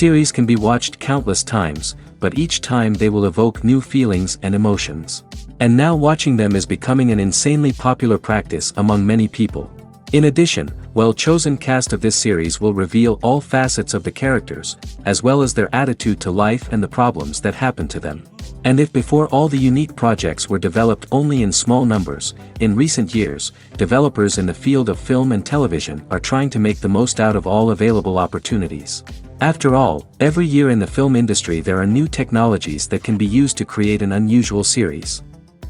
Series can be watched countless times, but each time they will evoke new feelings and emotions. And now watching them is becoming an insanely popular practice among many people. In addition, well-chosen cast of this series will reveal all facets of the characters, as well as their attitude to life and the problems that happen to them. And if before all the unique projects were developed only in small numbers, in recent years, developers in the field of film and television are trying to make the most out of all available opportunities. After all, every year in the film industry there are new technologies that can be used to create an unusual series.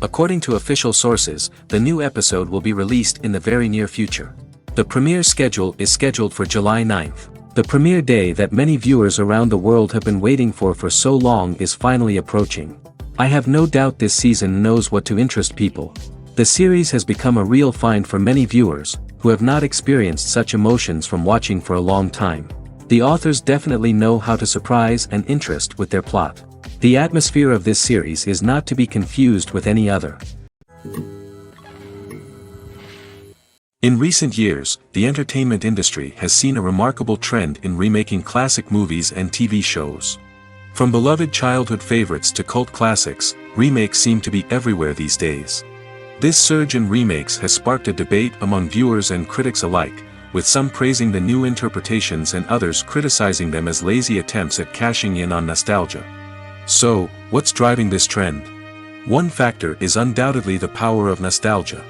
According to official sources, the new episode will be released in the very near future. The premiere schedule is scheduled for July 9th. The premiere day that many viewers around the world have been waiting for so long is finally approaching. I have no doubt this season knows what to interest people. The series has become a real find for many viewers, who have not experienced such emotions from watching for a long time. The authors definitely know how to surprise and interest with their plot. The atmosphere of this series is not to be confused with any other. In recent years, the entertainment industry has seen a remarkable trend in remaking classic movies and TV shows. From beloved childhood favorites to cult classics, remakes seem to be everywhere these days. This surge in remakes has sparked a debate among viewers and critics alike, with some praising the new interpretations and others criticizing them as lazy attempts at cashing in on nostalgia. So, what's driving this trend? One factor is undoubtedly the power of nostalgia.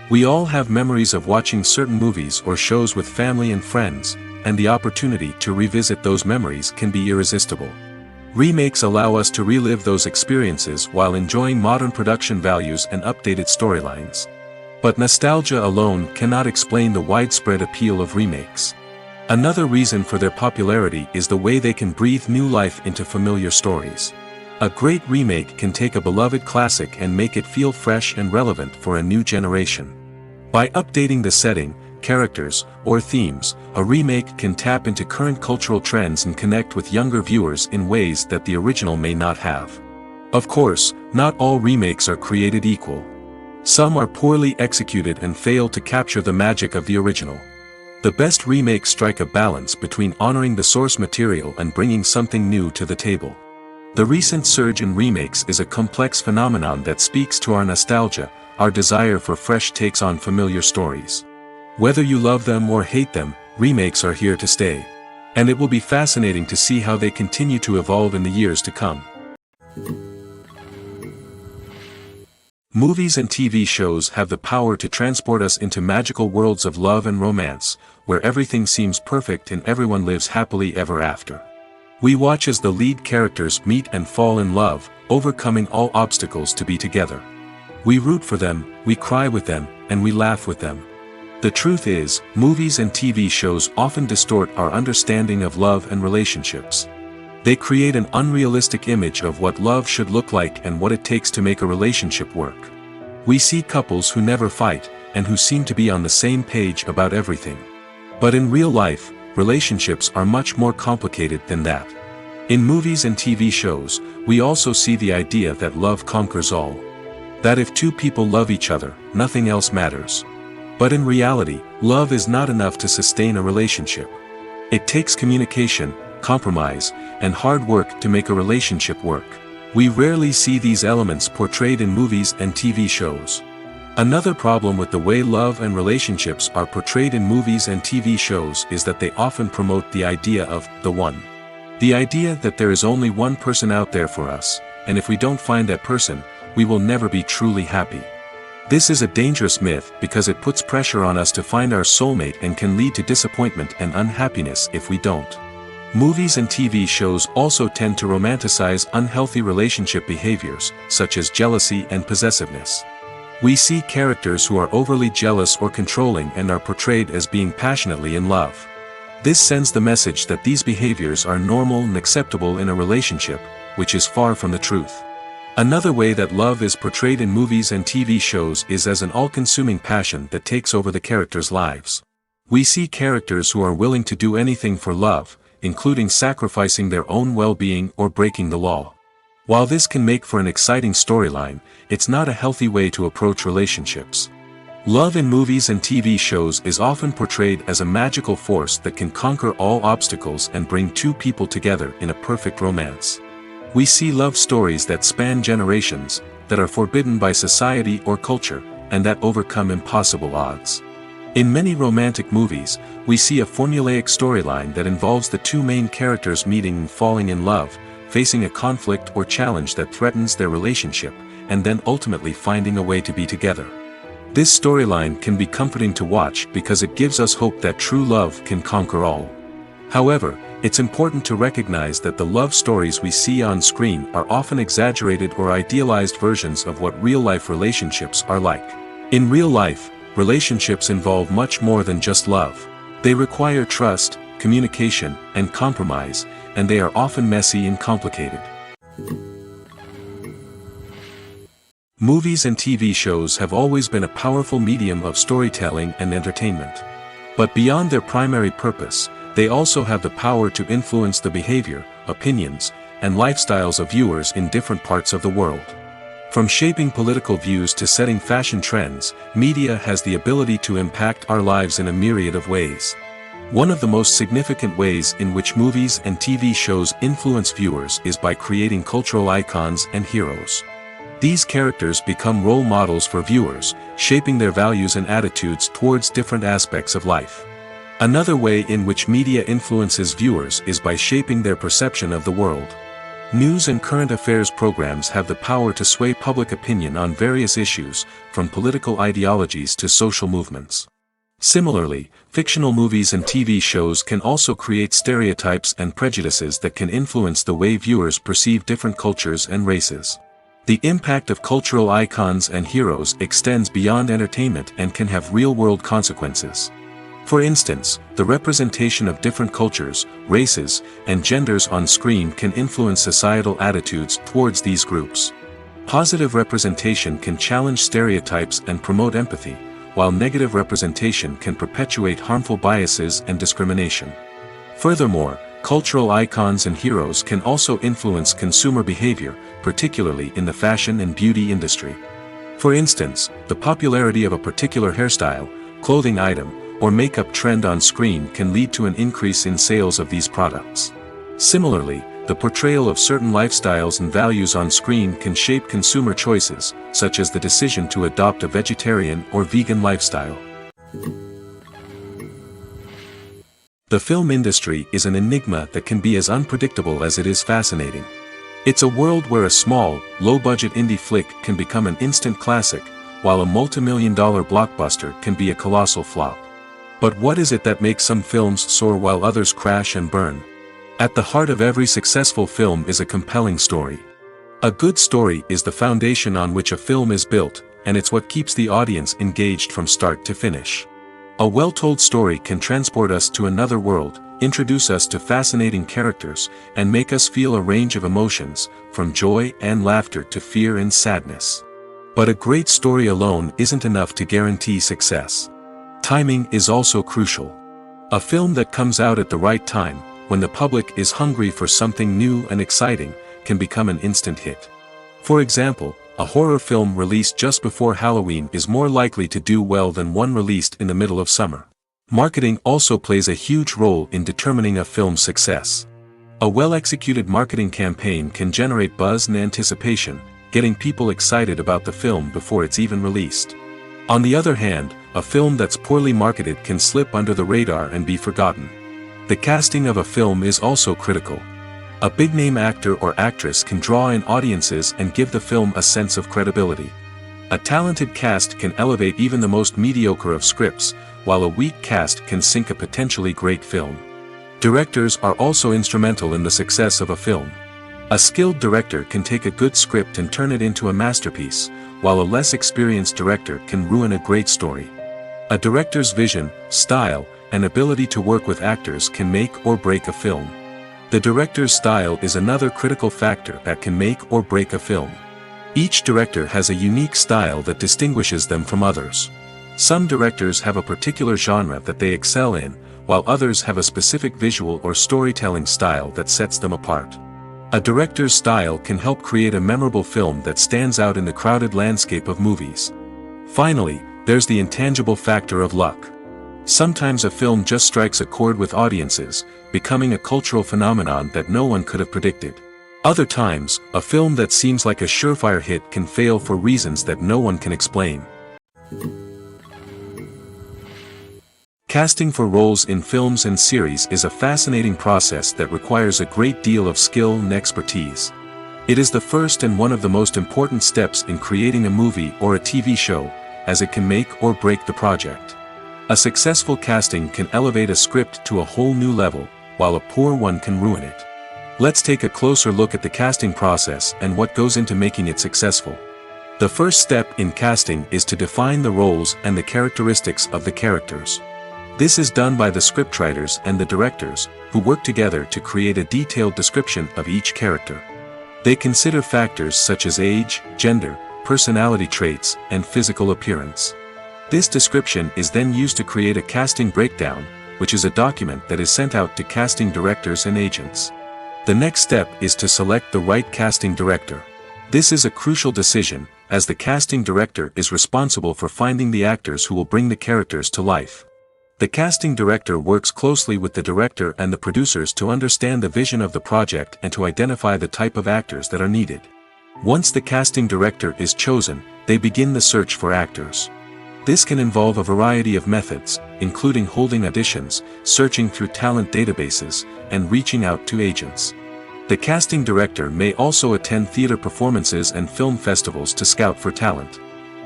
We all have memories of watching certain movies or shows with family and friends, and the opportunity to revisit those memories can be irresistible. Remakes allow us to relive those experiences while enjoying modern production values and updated storylines. But nostalgia alone cannot explain the widespread appeal of remakes. Another reason for their popularity is the way they can breathe new life into familiar stories. A great remake can take a beloved classic and make it feel fresh and relevant for a new generation. By updating the setting, characters, or themes, a remake can tap into current cultural trends and connect with younger viewers in ways that the original may not have. Of course, not all remakes are created equal. Some are poorly executed and fail to capture the magic of the original. The best remakes strike a balance between honoring the source material and bringing something new to the table. The recent surge in remakes is a complex phenomenon that speaks to our nostalgia, our desire for fresh takes on familiar stories. Whether you love them or hate them, remakes are here to stay. And it will be fascinating to see how they continue to evolve in the years to come. Movies and TV shows have the power to transport us into magical worlds of love and romance, where everything seems perfect and everyone lives happily ever after. We watch as the lead characters meet and fall in love, overcoming all obstacles to be together. We root for them, we cry with them, and we laugh with them. The truth is, movies and TV shows often distort our understanding of love and relationships. They create an unrealistic image of what love should look like and what it takes to make a relationship work. We see couples who never fight, and who seem to be on the same page about everything. But in real life, relationships are much more complicated than that. In movies and TV shows, we also see the idea that love conquers all. That if two people love each other, nothing else matters. But in reality, love is not enough to sustain a relationship. It takes communication, compromise, and hard work to make a relationship work. We rarely see these elements portrayed in movies and TV shows. Another problem with the way love and relationships are portrayed in movies and TV shows is that they often promote the idea of the one. The idea that there is only one person out there for us, and if we don't find that person, we will never be truly happy. This is a dangerous myth because it puts pressure on us to find our soulmate and can lead to disappointment and unhappiness if we don't. Movies and TV shows also tend to romanticize unhealthy relationship behaviors, such as jealousy and possessiveness. We see characters who are overly jealous or controlling and are portrayed as being passionately in love. This sends the message that these behaviors are normal and acceptable in a relationship, which is far from the truth. Another way that love is portrayed in movies and TV shows is as an all-consuming passion that takes over the characters' lives. We see characters who are willing to do anything for love, including sacrificing their own well-being or breaking the law. While this can make for an exciting storyline, it's not a healthy way to approach relationships. Love in movies and TV shows is often portrayed as a magical force that can conquer all obstacles and bring two people together in a perfect romance. We see love stories that span generations, that are forbidden by society or culture, and that overcome impossible odds. In many romantic movies, we see a formulaic storyline that involves the two main characters meeting and falling in love, facing a conflict or challenge that threatens their relationship, and then ultimately finding a way to be together. This storyline can be comforting to watch because it gives us hope that true love can conquer all. However, it's important to recognize that the love stories we see on screen are often exaggerated or idealized versions of what real-life relationships are like. In real life, relationships involve much more than just love. They require trust, communication, and compromise, and they are often messy and complicated. Movies and TV shows have always been a powerful medium of storytelling and entertainment. But beyond their primary purpose, they also have the power to influence the behavior, opinions, and lifestyles of viewers in different parts of the world. From shaping political views to setting fashion trends, media has the ability to impact our lives in a myriad of ways. One of the most significant ways in which movies and TV shows influence viewers is by creating cultural icons and heroes. These characters become role models for viewers, shaping their values and attitudes towards different aspects of life. Another way in which media influences viewers is by shaping their perception of the world. News and current affairs programs have the power to sway public opinion on various issues, from political ideologies to social movements. Similarly, fictional movies and TV shows can also create stereotypes and prejudices that can influence the way viewers perceive different cultures and races. The impact of cultural icons and heroes extends beyond entertainment and can have real-world consequences. For instance, the representation of different cultures, races, and genders on screen can influence societal attitudes towards these groups. Positive representation can challenge stereotypes and promote empathy, while negative representation can perpetuate harmful biases and discrimination. Furthermore, cultural icons and heroes can also influence consumer behavior, particularly in the fashion and beauty industry. For instance, the popularity of a particular hairstyle, clothing item, or makeup trend on screen can lead to an increase in sales of these products. Similarly, the portrayal of certain lifestyles and values on screen can shape consumer choices, such as the decision to adopt a vegetarian or vegan lifestyle. The film industry is an enigma that can be as unpredictable as it is fascinating. It's a world where a small, low-budget indie flick can become an instant classic, while a multi-million-dollar blockbuster can be a colossal flop. But what is it that makes some films soar while others crash and burn? At the heart of every successful film is a compelling story. A good story is the foundation on which a film is built, and it's what keeps the audience engaged from start to finish. A well-told story can transport us to another world, introduce us to fascinating characters, and make us feel a range of emotions, from joy and laughter to fear and sadness. But a great story alone isn't enough to guarantee success. Timing is also crucial. A film that comes out at the right time, when the public is hungry for something new and exciting, can become an instant hit. For example, a horror film released just before Halloween is more likely to do well than one released in the middle of summer. Marketing also plays a huge role in determining a film's success. A well-executed marketing campaign can generate buzz and anticipation, getting people excited about the film before it's even released. On the other hand, a film that's poorly marketed can slip under the radar and be forgotten. The casting of a film is also critical. A big-name actor or actress can draw in audiences and give the film a sense of credibility. A talented cast can elevate even the most mediocre of scripts, while a weak cast can sink a potentially great film. Directors are also instrumental in the success of a film. A skilled director can take a good script and turn it into a masterpiece, while a less experienced director can ruin a great story. A director's vision, style, and ability to work with actors can make or break a film. The director's style is another critical factor that can make or break a film. Each director has a unique style that distinguishes them from others. Some directors have a particular genre that they excel in, while others have a specific visual or storytelling style that sets them apart. A director's style can help create a memorable film that stands out in the crowded landscape of movies. Finally, there's the intangible factor of luck. Sometimes a film just strikes a chord with audiences, becoming a cultural phenomenon that no one could have predicted. Other times, a film that seems like a surefire hit can fail for reasons that no one can explain. Casting for roles in films and series is a fascinating process that requires a great deal of skill and expertise. It is the first and one of the most important steps in creating a movie or a TV show, as it can make or break the project. A successful casting can elevate a script to a whole new level, while a poor one can ruin it. Let's take a closer look at the casting process and what goes into making it successful. The first step in casting is to define the roles and the characteristics of the characters. This is done by the scriptwriters and the directors, who work together to create a detailed description of each character. They consider factors such as age, gender, personality traits, and physical appearance. This description is then used to create a casting breakdown, which is a document that is sent out to casting directors and agents. The next step is to select the right casting director. This is a crucial decision, as the casting director is responsible for finding the actors who will bring the characters to life. The casting director works closely with the director and the producers to understand the vision of the project and to identify the type of actors that are needed. Once the casting director is chosen, they begin the search for actors. This can involve a variety of methods, including holding auditions, searching through talent databases, and reaching out to agents. The casting director may also attend theater performances and film festivals to scout for talent.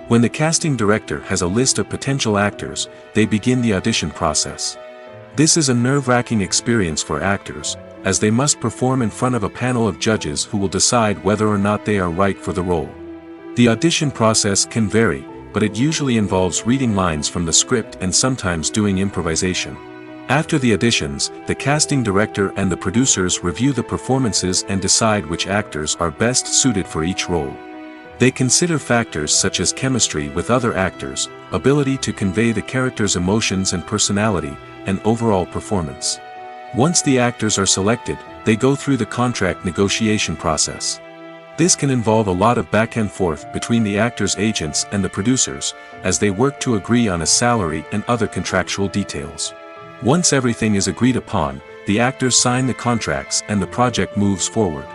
When the casting director has a list of potential actors, they begin the audition process. This is a nerve-wracking experience for actors, as they must perform in front of a panel of judges who will decide whether or not they are right for the role. The audition process can vary, but it usually involves reading lines from the script and sometimes doing improvisation. After the auditions, the casting director and the producers review the performances and decide which actors are best suited for each role. They consider factors such as chemistry with other actors, ability to convey the character's emotions and personality, and overall performance. Once the actors are selected, they go through the contract negotiation process. This can involve a lot of back and forth between the actors' agents and the producers, as they work to agree on a salary and other contractual details. Once everything is agreed upon, the actors sign the contracts and the project moves forward.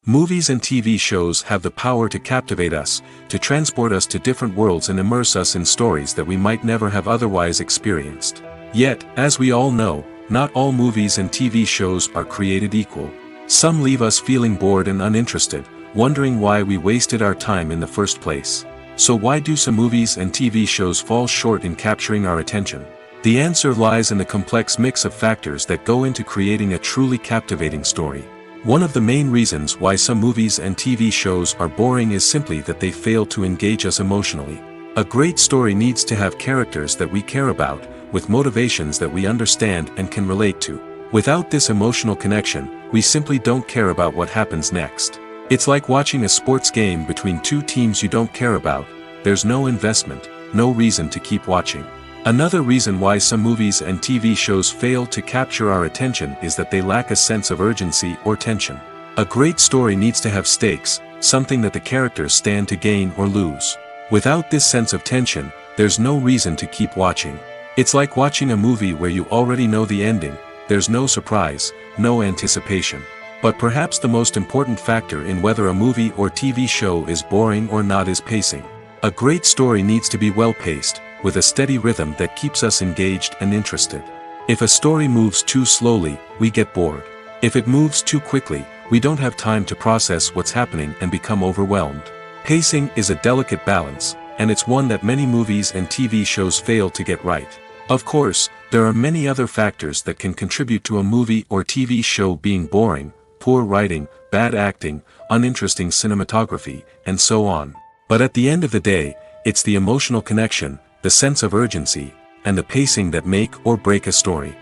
Movies and TV shows have the power to captivate us, to transport us to different worlds and immerse us in stories that we might never have otherwise experienced. Yet, as we all know, not all movies and TV shows are created equal. Some leave us feeling bored and uninterested, wondering why we wasted our time in the first place. So why do some movies and TV shows fall short in capturing our attention? The answer lies in the complex mix of factors that go into creating a truly captivating story. One of the main reasons why some movies and TV shows are boring is simply that they fail to engage us emotionally. A great story needs to have characters that we care about, with motivations that we understand and can relate to. Without this emotional connection, we simply don't care about what happens next. It's like watching a sports game between two teams you don't care about. There's no investment, no reason to keep watching. Another reason why some movies and TV shows fail to capture our attention is that they lack a sense of urgency or tension. A great story needs to have stakes, something that the characters stand to gain or lose. Without this sense of tension, there's no reason to keep watching. It's like watching a movie where you already know the ending. There's no surprise, no anticipation. But perhaps the most important factor in whether a movie or TV show is boring or not is pacing. A great story needs to be well-paced, with a steady rhythm that keeps us engaged and interested. If a story moves too slowly, we get bored. If it moves too quickly, we don't have time to process what's happening and become overwhelmed. Pacing is a delicate balance, and it's one that many movies and TV shows fail to get right. Of course, there are many other factors that can contribute to a movie or TV show being boring: poor writing, bad acting, uninteresting cinematography, and so on. But at the end of the day, it's the emotional connection, the sense of urgency, and the pacing that make or break a story.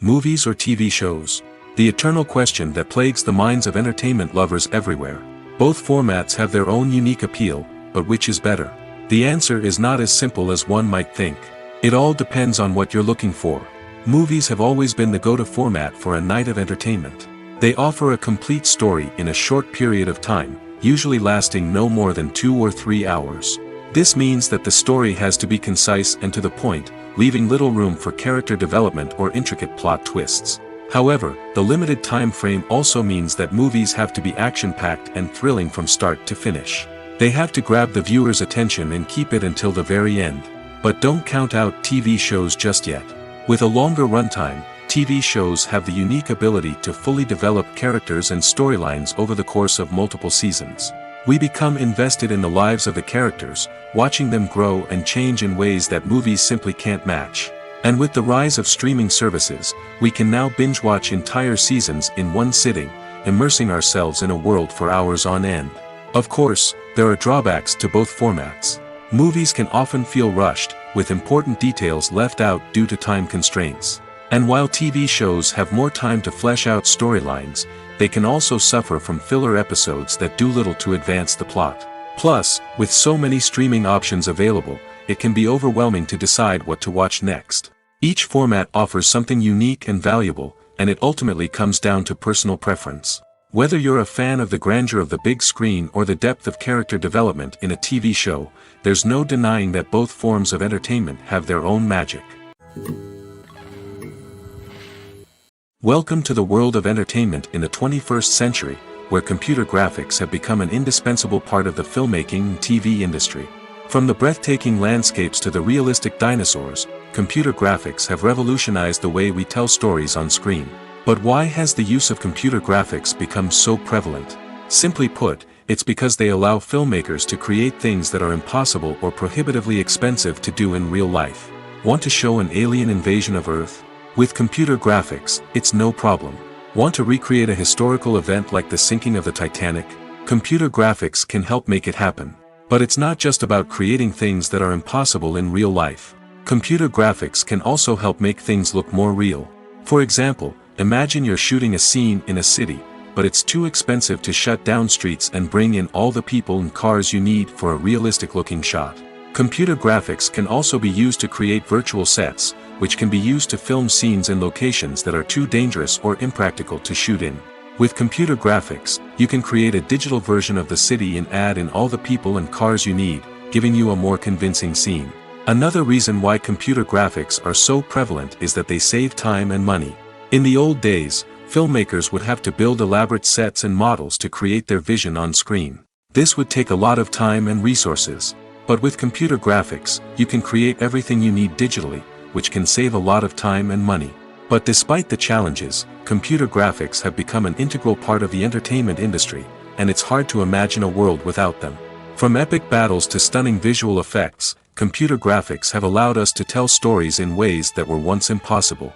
Movies or TV shows? The eternal question that plagues the minds of entertainment lovers everywhere. Both formats have their own unique appeal, but which is better? The answer is not as simple as one might think. It all depends on what you're looking for. Movies have always been the go-to format for a night of entertainment. They offer a complete story in a short period of time, usually lasting no more than 2 or 3 hours. This means that the story has to be concise and to the point, leaving little room for character development or intricate plot twists. However, the limited time frame also means that movies have to be action-packed and thrilling from start to finish. They have to grab the viewer's attention and keep it until the very end. But don't count out TV shows just yet. With a longer runtime, TV shows have the unique ability to fully develop characters and storylines over the course of multiple seasons. We become invested in the lives of the characters, watching them grow and change in ways that movies simply can't match. And with the rise of streaming services, we can now binge-watch entire seasons in one sitting, immersing ourselves in a world for hours on end. Of course, there are drawbacks to both formats. Movies can often feel rushed, with important details left out due to time constraints. And while TV shows have more time to flesh out storylines, they can also suffer from filler episodes that do little to advance the plot. Plus, with so many streaming options available, it can be overwhelming to decide what to watch next. Each format offers something unique and valuable, and it ultimately comes down to personal preference. Whether you're a fan of the grandeur of the big screen or the depth of character development in a TV show, there's no denying that both forms of entertainment have their own magic. Welcome to the world of entertainment in the 21st century, where computer graphics have become an indispensable part of the filmmaking and TV industry. From the breathtaking landscapes to the realistic dinosaurs, computer graphics have revolutionized the way we tell stories on screen. But why has the use of computer graphics become so prevalent? Simply put, it's because they allow filmmakers to create things that are impossible or prohibitively expensive to do in real life. Want to show an alien invasion of Earth? With computer graphics, it's no problem. Want to recreate a historical event like the sinking of the Titanic? Computer graphics can help make it happen. But it's not just about creating things that are impossible in real life. Computer graphics can also help make things look more real. For example, imagine you're shooting a scene in a city, but it's too expensive to shut down streets and bring in all the people and cars you need for a realistic-looking shot. Computer graphics can also be used to create virtual sets, which can be used to film scenes in locations that are too dangerous or impractical to shoot in. With computer graphics, you can create a digital version of the city and add in all the people and cars you need, giving you a more convincing scene. Another reason why computer graphics are so prevalent is that they save time and money. In the old days, filmmakers would have to build elaborate sets and models to create their vision on screen. This would take a lot of time and resources. But with computer graphics, you can create everything you need digitally, which can save a lot of time and money. But despite the challenges, computer graphics have become an integral part of the entertainment industry, and it's hard to imagine a world without them. From epic battles to stunning visual effects, computer graphics have allowed us to tell stories in ways that were once impossible.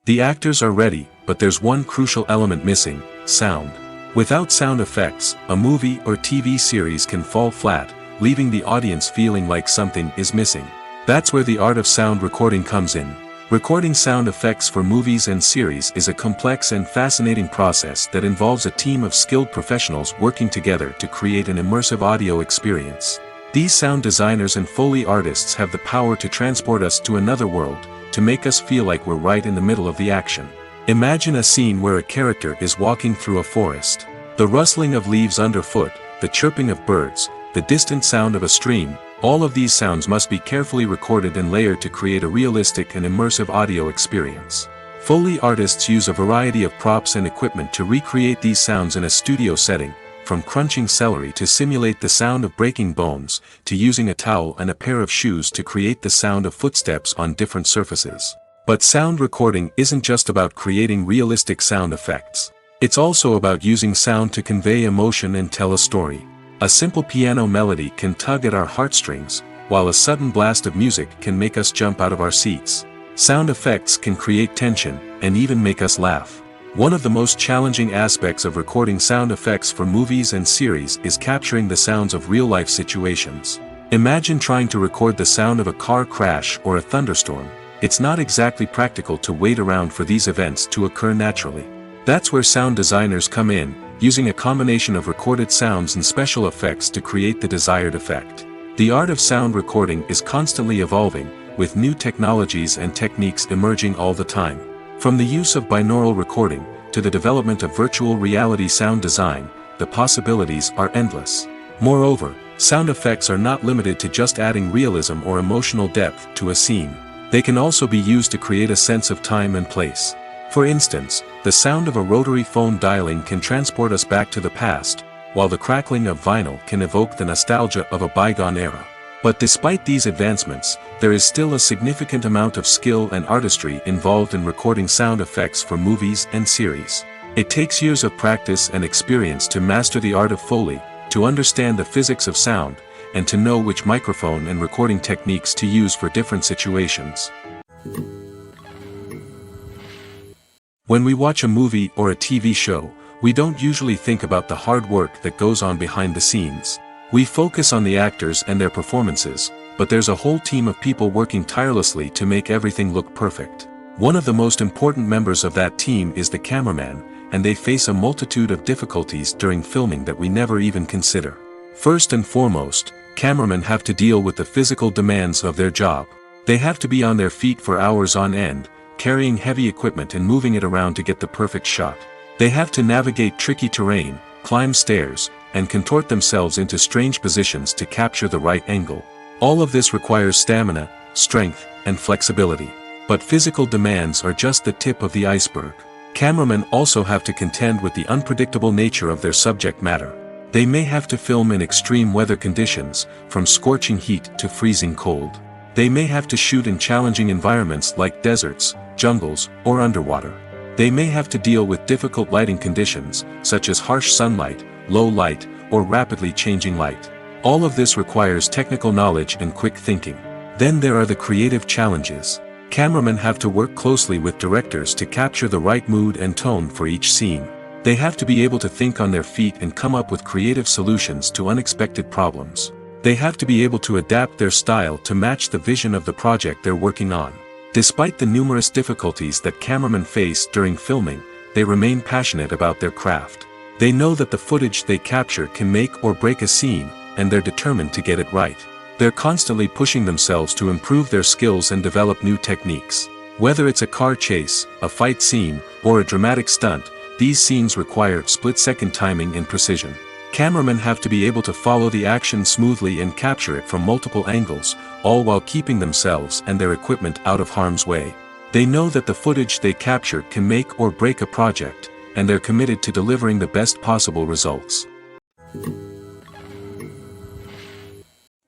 The actors are ready, but there's one crucial element missing: sound. Without sound effects, a movie or TV series can fall flat, leaving the audience feeling like something is missing. That's where the art of sound recording comes in. Recording sound effects for movies and series is a complex and fascinating process that involves a team of skilled professionals working together to create an immersive audio experience. These sound designers and Foley artists have the power to transport us to another world, to make us feel like we're right in the middle of the action. Imagine a scene where a character is walking through a forest. The rustling of leaves underfoot, the chirping of birds, the distant sound of a stream, all of these sounds must be carefully recorded and layered to create a realistic and immersive audio experience. Foley artists use a variety of props and equipment to recreate these sounds in a studio setting, from crunching celery to simulate the sound of breaking bones, to using a towel and a pair of shoes to create the sound of footsteps on different surfaces. But sound recording isn't just about creating realistic sound effects. It's also about using sound to convey emotion and tell a story. A simple piano melody can tug at our heartstrings, while a sudden blast of music can make us jump out of our seats. Sound effects can create tension, and even make us laugh. One of the most challenging aspects of recording sound effects for movies and series is capturing the sounds of real-life situations. Imagine trying to record the sound of a car crash or a thunderstorm. It's not exactly practical to wait around for these events to occur naturally. That's where sound designers come in, using a combination of recorded sounds and special effects to create the desired effect. The art of sound recording is constantly evolving, with new technologies and techniques emerging all the time. From the use of binaural recording, to the development of virtual reality sound design, the possibilities are endless. Moreover, sound effects are not limited to just adding realism or emotional depth to a scene. They can also be used to create a sense of time and place. For instance, the sound of a rotary phone dialing can transport us back to the past, while the crackling of vinyl can evoke the nostalgia of a bygone era. But despite these advancements, there is still a significant amount of skill and artistry involved in recording sound effects for movies and series. It takes years of practice and experience to master the art of Foley, to understand the physics of sound, and to know which microphone and recording techniques to use for different situations. When we watch a movie or a TV show, we don't usually think about the hard work that goes on behind the scenes. We focus on the actors and their performances, but there's a whole team of people working tirelessly to make everything look perfect. One of the most important members of that team is the cameraman, and they face a multitude of difficulties during filming that we never even consider. First and foremost, cameramen have to deal with the physical demands of their job. They have to be on their feet for hours on end, carrying heavy equipment and moving it around to get the perfect shot. They have to navigate tricky terrain, climb stairs, and contort themselves into strange positions to capture the right angle. All of this requires stamina, strength, and flexibility. But physical demands are just the tip of the iceberg. Cameramen also have to contend with the unpredictable nature of their subject matter. They may have to film in extreme weather conditions, from scorching heat to freezing cold. They may have to shoot in challenging environments like deserts, jungles, or underwater. They may have to deal with difficult lighting conditions, such as harsh sunlight, low light, or rapidly changing light. All of this requires technical knowledge and quick thinking. Then there are the creative challenges. Cameramen have to work closely with directors to capture the right mood and tone for each scene. They have to be able to think on their feet and come up with creative solutions to unexpected problems. They have to be able to adapt their style to match the vision of the project they're working on. Despite the numerous difficulties that cameramen face during filming, they remain passionate about their craft. They know that the footage they capture can make or break a scene, and they're determined to get it right. They're constantly pushing themselves to improve their skills and develop new techniques. Whether it's a car chase, a fight scene, or a dramatic stunt, these scenes require split-second timing and precision. Cameramen have to be able to follow the action smoothly and capture it from multiple angles, all while keeping themselves and their equipment out of harm's way. They know that the footage they capture can make or break a project, and they're committed to delivering the best possible results.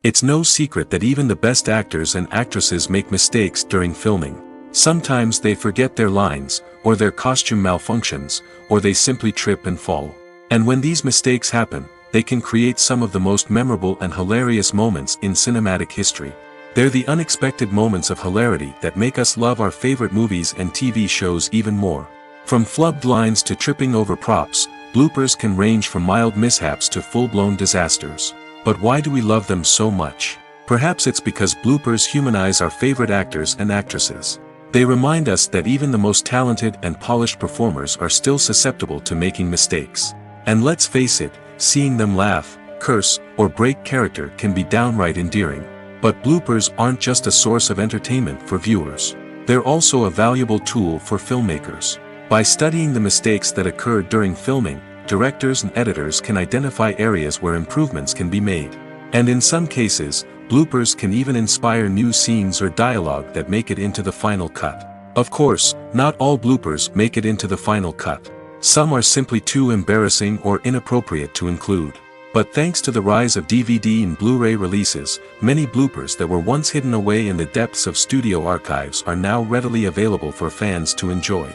It's no secret that even the best actors and actresses make mistakes during filming. Sometimes they forget their lines, or their costume malfunctions, or they simply trip and fall. And when these mistakes happen, they can create some of the most memorable and hilarious moments in cinematic history. They're the unexpected moments of hilarity that make us love our favorite movies and TV shows even more. From flubbed lines to tripping over props, bloopers can range from mild mishaps to full-blown disasters. But why do we love them so much? Perhaps it's because bloopers humanize our favorite actors and actresses. They remind us that even the most talented and polished performers are still susceptible to making mistakes. And let's face it, seeing them laugh, curse, or break character can be downright endearing. But bloopers aren't just a source of entertainment for viewers. They're also a valuable tool for filmmakers. By studying the mistakes that occur during filming, directors and editors can identify areas where improvements can be made. And in some cases, bloopers can even inspire new scenes or dialogue that make it into the final cut. Of course, not all bloopers make it into the final cut. Some are simply too embarrassing or inappropriate to include. But thanks to the rise of DVD and Blu-ray releases, many bloopers that were once hidden away in the depths of studio archives are now readily available for fans to enjoy.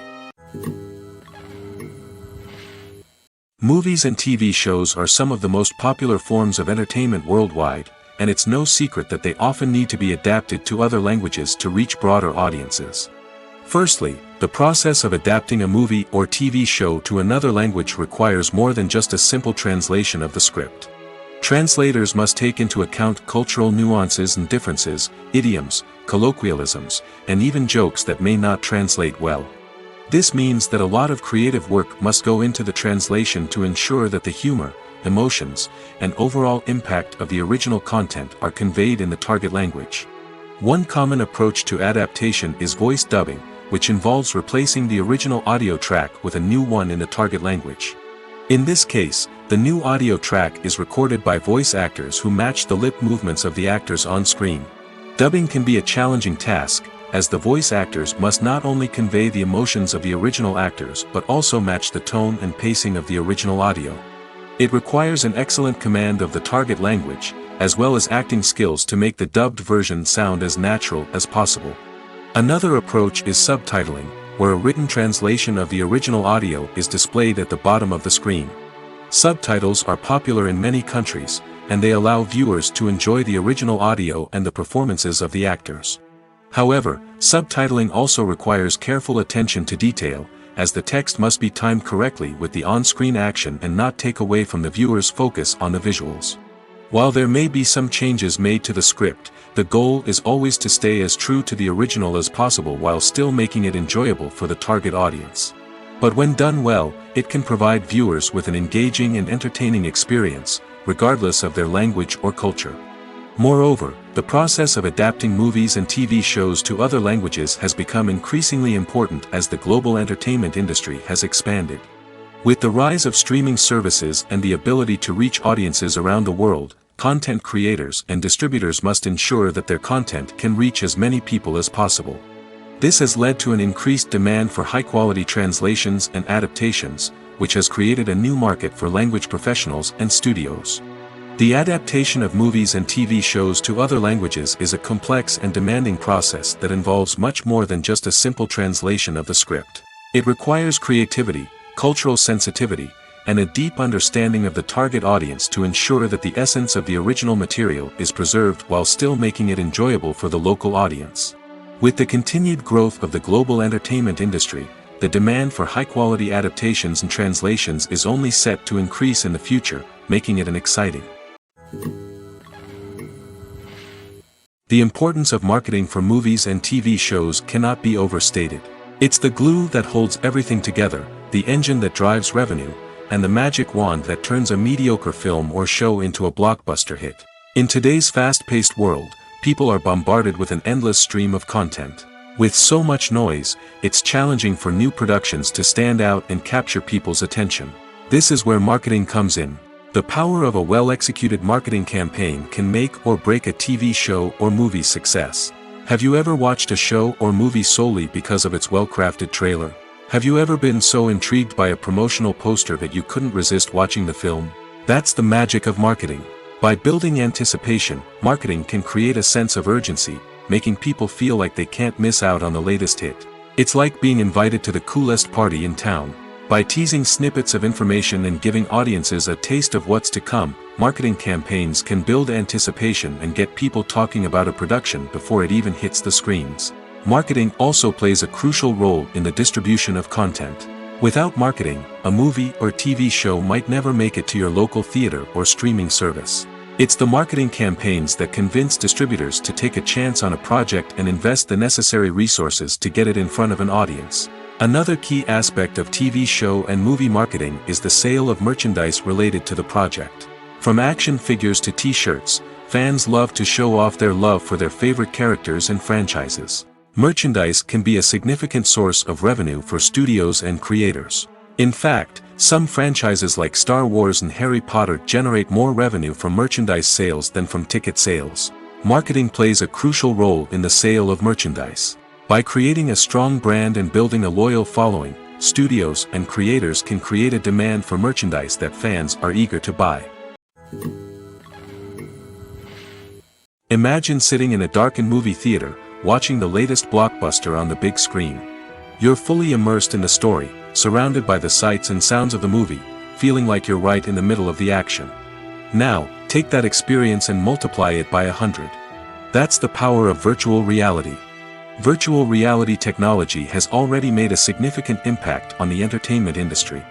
Movies and TV shows are some of the most popular forms of entertainment worldwide, and it's no secret that they often need to be adapted to other languages to reach broader audiences. Firstly, the process of adapting a movie or TV show to another language requires more than just a simple translation of the script. Translators must take into account cultural nuances and differences, idioms, colloquialisms, and even jokes that may not translate well. This means that a lot of creative work must go into the translation to ensure that the humor, emotions, and overall impact of the original content are conveyed in the target language. One common approach to adaptation is voice dubbing, which involves replacing the original audio track with a new one in the target language. In this case, the new audio track is recorded by voice actors who match the lip movements of the actors on screen. Dubbing can be a challenging task, as the voice actors must not only convey the emotions of the original actors but also match the tone and pacing of the original audio. It requires an excellent command of the target language, as well as acting skills to make the dubbed version sound as natural as possible. Another approach is subtitling, where a written translation of the original audio is displayed at the bottom of the screen. Subtitles are popular in many countries, and they allow viewers to enjoy the original audio and the performances of the actors. However, subtitling also requires careful attention to detail, as the text must be timed correctly with the on-screen action and not take away from the viewer's focus on the visuals. While there may be some changes made to the script, the goal is always to stay as true to the original as possible while still making it enjoyable for the target audience. But when done well, it can provide viewers with an engaging and entertaining experience, regardless of their language or culture. Moreover, the process of adapting movies and TV shows to other languages has become increasingly important as the global entertainment industry has expanded. With the rise of streaming services and the ability to reach audiences around the world, content creators and distributors must ensure that their content can reach as many people as possible. This has led to an increased demand for high-quality translations and adaptations, which has created a new market for language professionals and studios. The adaptation of movies and TV shows to other languages is a complex and demanding process that involves much more than just a simple translation of the script. It requires creativity, cultural sensitivity, and a deep understanding of the target audience to ensure that the essence of the original material is preserved while still making it enjoyable for the local audience. With the continued growth of the global entertainment industry, the demand for high-quality adaptations and translations is only set to increase in the future, making it an exciting. The importance of marketing for movies and TV shows cannot be overstated. It's the glue that holds everything together, the engine that drives revenue, and the magic wand that turns a mediocre film or show into a blockbuster hit. In today's fast-paced world, people are bombarded with an endless stream of content. With so much noise, it's challenging for new productions to stand out and capture people's attention. This is where marketing comes in. The power of a well-executed marketing campaign can make or break a TV show or movie's success. Have you ever watched a show or movie solely because of its well-crafted trailer? Have you ever been so intrigued by a promotional poster that you couldn't resist watching the film? That's the magic of marketing. By building anticipation, marketing can create a sense of urgency, making people feel like they can't miss out on the latest hit. It's like being invited to the coolest party in town. By teasing snippets of information and giving audiences a taste of what's to come, marketing campaigns can build anticipation and get people talking about a production before it even hits the screens. Marketing also plays a crucial role in the distribution of content. Without marketing, a movie or TV show might never make it to your local theater or streaming service. It's the marketing campaigns that convince distributors to take a chance on a project and invest the necessary resources to get it in front of an audience. Another key aspect of TV show and movie marketing is the sale of merchandise related to the project. From action figures to t-shirts, fans love to show off their love for their favorite characters and franchises. Merchandise can be a significant source of revenue for studios and creators. In fact, some franchises like Star Wars and Harry Potter generate more revenue from merchandise sales than from ticket sales. Marketing plays a crucial role in the sale of merchandise. By creating a strong brand and building a loyal following, studios and creators can create a demand for merchandise that fans are eager to buy. Imagine sitting in a darkened movie theater, watching the latest blockbuster on the big screen. You're fully immersed in the story, surrounded by the sights and sounds of the movie, feeling like you're right in the middle of the action. Now, take that experience and multiply it by 100. That's the power of virtual reality. Virtual reality technology has already made a significant impact on the entertainment industry.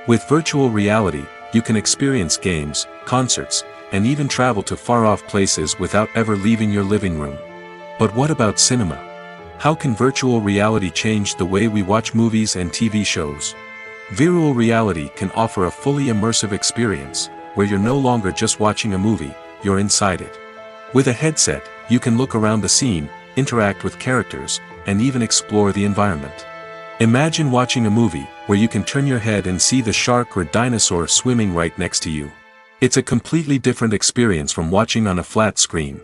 With virtual reality, you can experience games, concerts, and even travel to far-off places without ever leaving your living room. But what about cinema? How can virtual reality change the way we watch movies and TV shows? Virtual reality can offer a fully immersive experience, where you're no longer just watching a movie, you're inside it. With a headset, you can look around the scene, interact with characters, and even explore the environment. Imagine watching a movie where you can turn your head and see the shark or dinosaur swimming right next to you. It's a completely different experience from watching on a flat screen.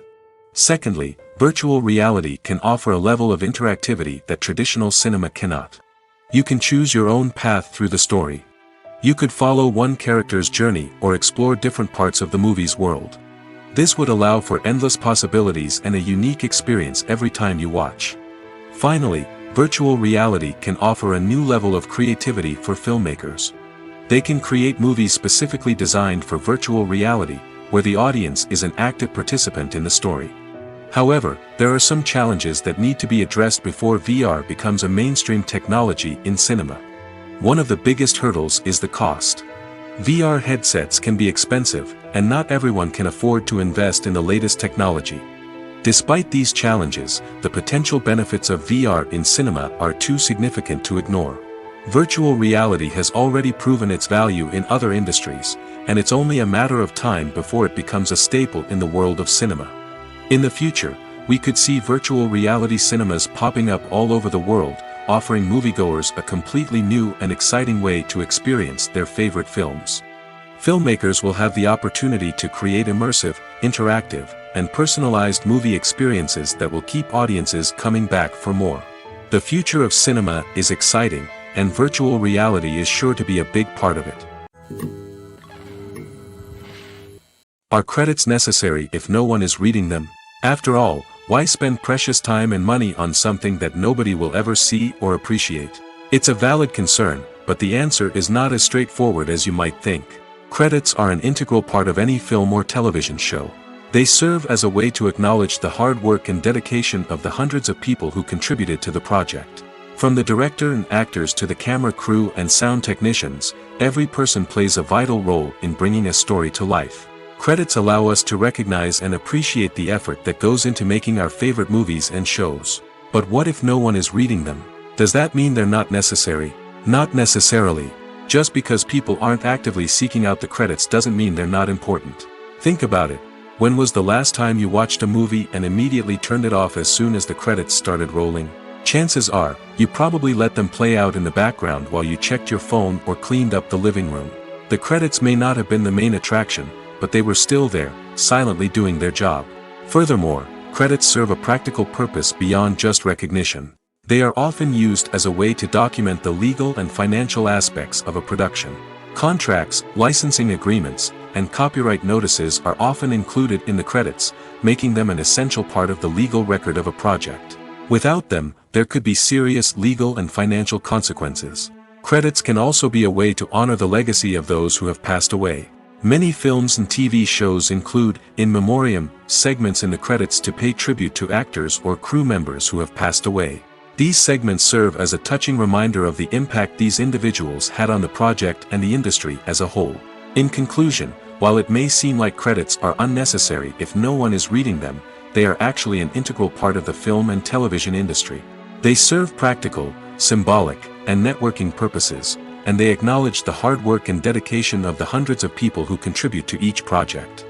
Secondly, virtual reality can offer a level of interactivity that traditional cinema cannot. You can choose your own path through the story. You could follow one character's journey or explore different parts of the movie's world. This would allow for endless possibilities and a unique experience every time you watch. Finally, virtual reality can offer a new level of creativity for filmmakers. They can create movies specifically designed for virtual reality, where the audience is an active participant in the story. However, there are some challenges that need to be addressed before VR becomes a mainstream technology in cinema. One of the biggest hurdles is the cost. VR headsets can be expensive, and not everyone can afford to invest in the latest technology. Despite these challenges, the potential benefits of VR in cinema are too significant to ignore. Virtual reality has already proven its value in other industries, and it's only a matter of time before it becomes a staple in the world of cinema. In the future, we could see virtual reality cinemas popping up all over the world, offering moviegoers a completely new and exciting way to experience their favorite films. Filmmakers will have the opportunity to create immersive, interactive, and personalized movie experiences that will keep audiences coming back for more. The future of cinema is exciting, and virtual reality is sure to be a big part of it. Are credits necessary if no one is reading them? After all, why spend precious time and money on something that nobody will ever see or appreciate? It's a valid concern, but the answer is not as straightforward as you might think. Credits are an integral part of any film or television show. They serve as a way to acknowledge the hard work and dedication of the hundreds of people who contributed to the project. From the director and actors to the camera crew and sound technicians, every person plays a vital role in bringing a story to life. Credits allow us to recognize and appreciate the effort that goes into making our favorite movies and shows. But what if no one is reading them? Does that mean they're not necessary? Not necessarily. Just because people aren't actively seeking out the credits doesn't mean they're not important. Think about it. When was the last time you watched a movie and immediately turned it off as soon as the credits started rolling? Chances are, you probably let them play out in the background while you checked your phone or cleaned up the living room. The credits may not have been the main attraction, but they were still there, silently doing their job. Furthermore, credits serve a practical purpose beyond just recognition. They are often used as a way to document the legal and financial aspects of a production. Contracts, licensing agreements, and copyright notices are often included in the credits, making them an essential part of the legal record of a project. Without them, there could be serious legal and financial consequences. Credits can also be a way to honor the legacy of those who have passed away. Many films and TV shows include, in memoriam, segments in the credits to pay tribute to actors or crew members who have passed away. These segments serve as a touching reminder of the impact these individuals had on the project and the industry as a whole. In conclusion, while it may seem like credits are unnecessary if no one is reading them, they are actually an integral part of the film and television industry. They serve practical, symbolic, and networking purposes, and they acknowledge the hard work and dedication of the hundreds of people who contribute to each project.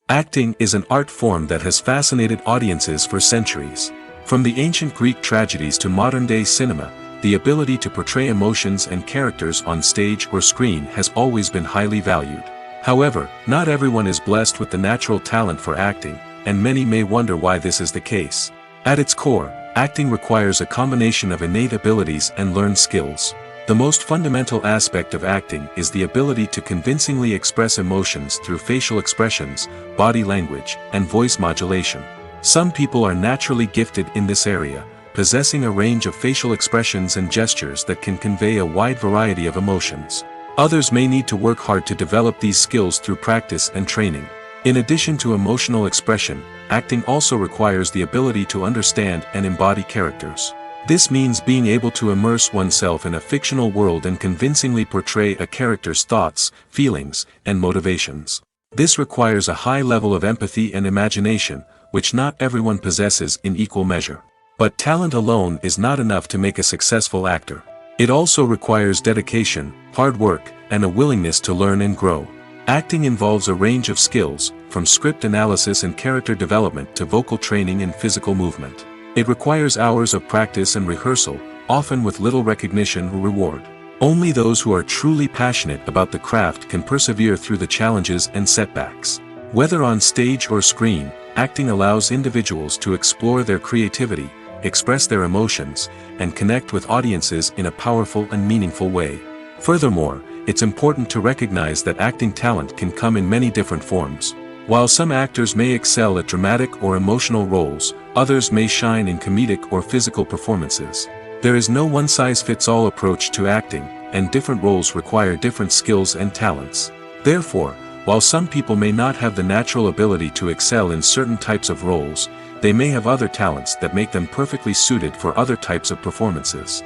Acting is an art form that has fascinated audiences for centuries. From the ancient Greek tragedies to modern-day cinema, the ability to portray emotions and characters on stage or screen has always been highly valued. However, not everyone is blessed with the natural talent for acting, and many may wonder why this is the case. At its core, acting requires a combination of innate abilities and learned skills. The most fundamental aspect of acting is the ability to convincingly express emotions through facial expressions, body language, and voice modulation. Some people are naturally gifted in this area, possessing a range of facial expressions and gestures that can convey a wide variety of emotions. Others may need to work hard to develop these skills through practice and training. In addition to emotional expression, acting also requires the ability to understand and embody characters. This means being able to immerse oneself in a fictional world and convincingly portray a character's thoughts, feelings, and motivations. This requires a high level of empathy and imagination, which not everyone possesses in equal measure. But talent alone is not enough to make a successful actor. It also requires dedication, hard work, and a willingness to learn and grow. Acting involves a range of skills, from script analysis and character development to vocal training and physical movement. It requires hours of practice and rehearsal, often with little recognition or reward. Only those who are truly passionate about the craft can persevere through the challenges and setbacks. Whether on stage or screen, acting allows individuals to explore their creativity, express their emotions, and connect with audiences in a powerful and meaningful way. Furthermore, it's important to recognize that acting talent can come in many different forms. While some actors may excel at dramatic or emotional roles, others may shine in comedic or physical performances. There is no one-size-fits-all approach to acting, and different roles require different skills and talents. Therefore, while some people may not have the natural ability to excel in certain types of roles, they may have other talents that make them perfectly suited for other types of performances.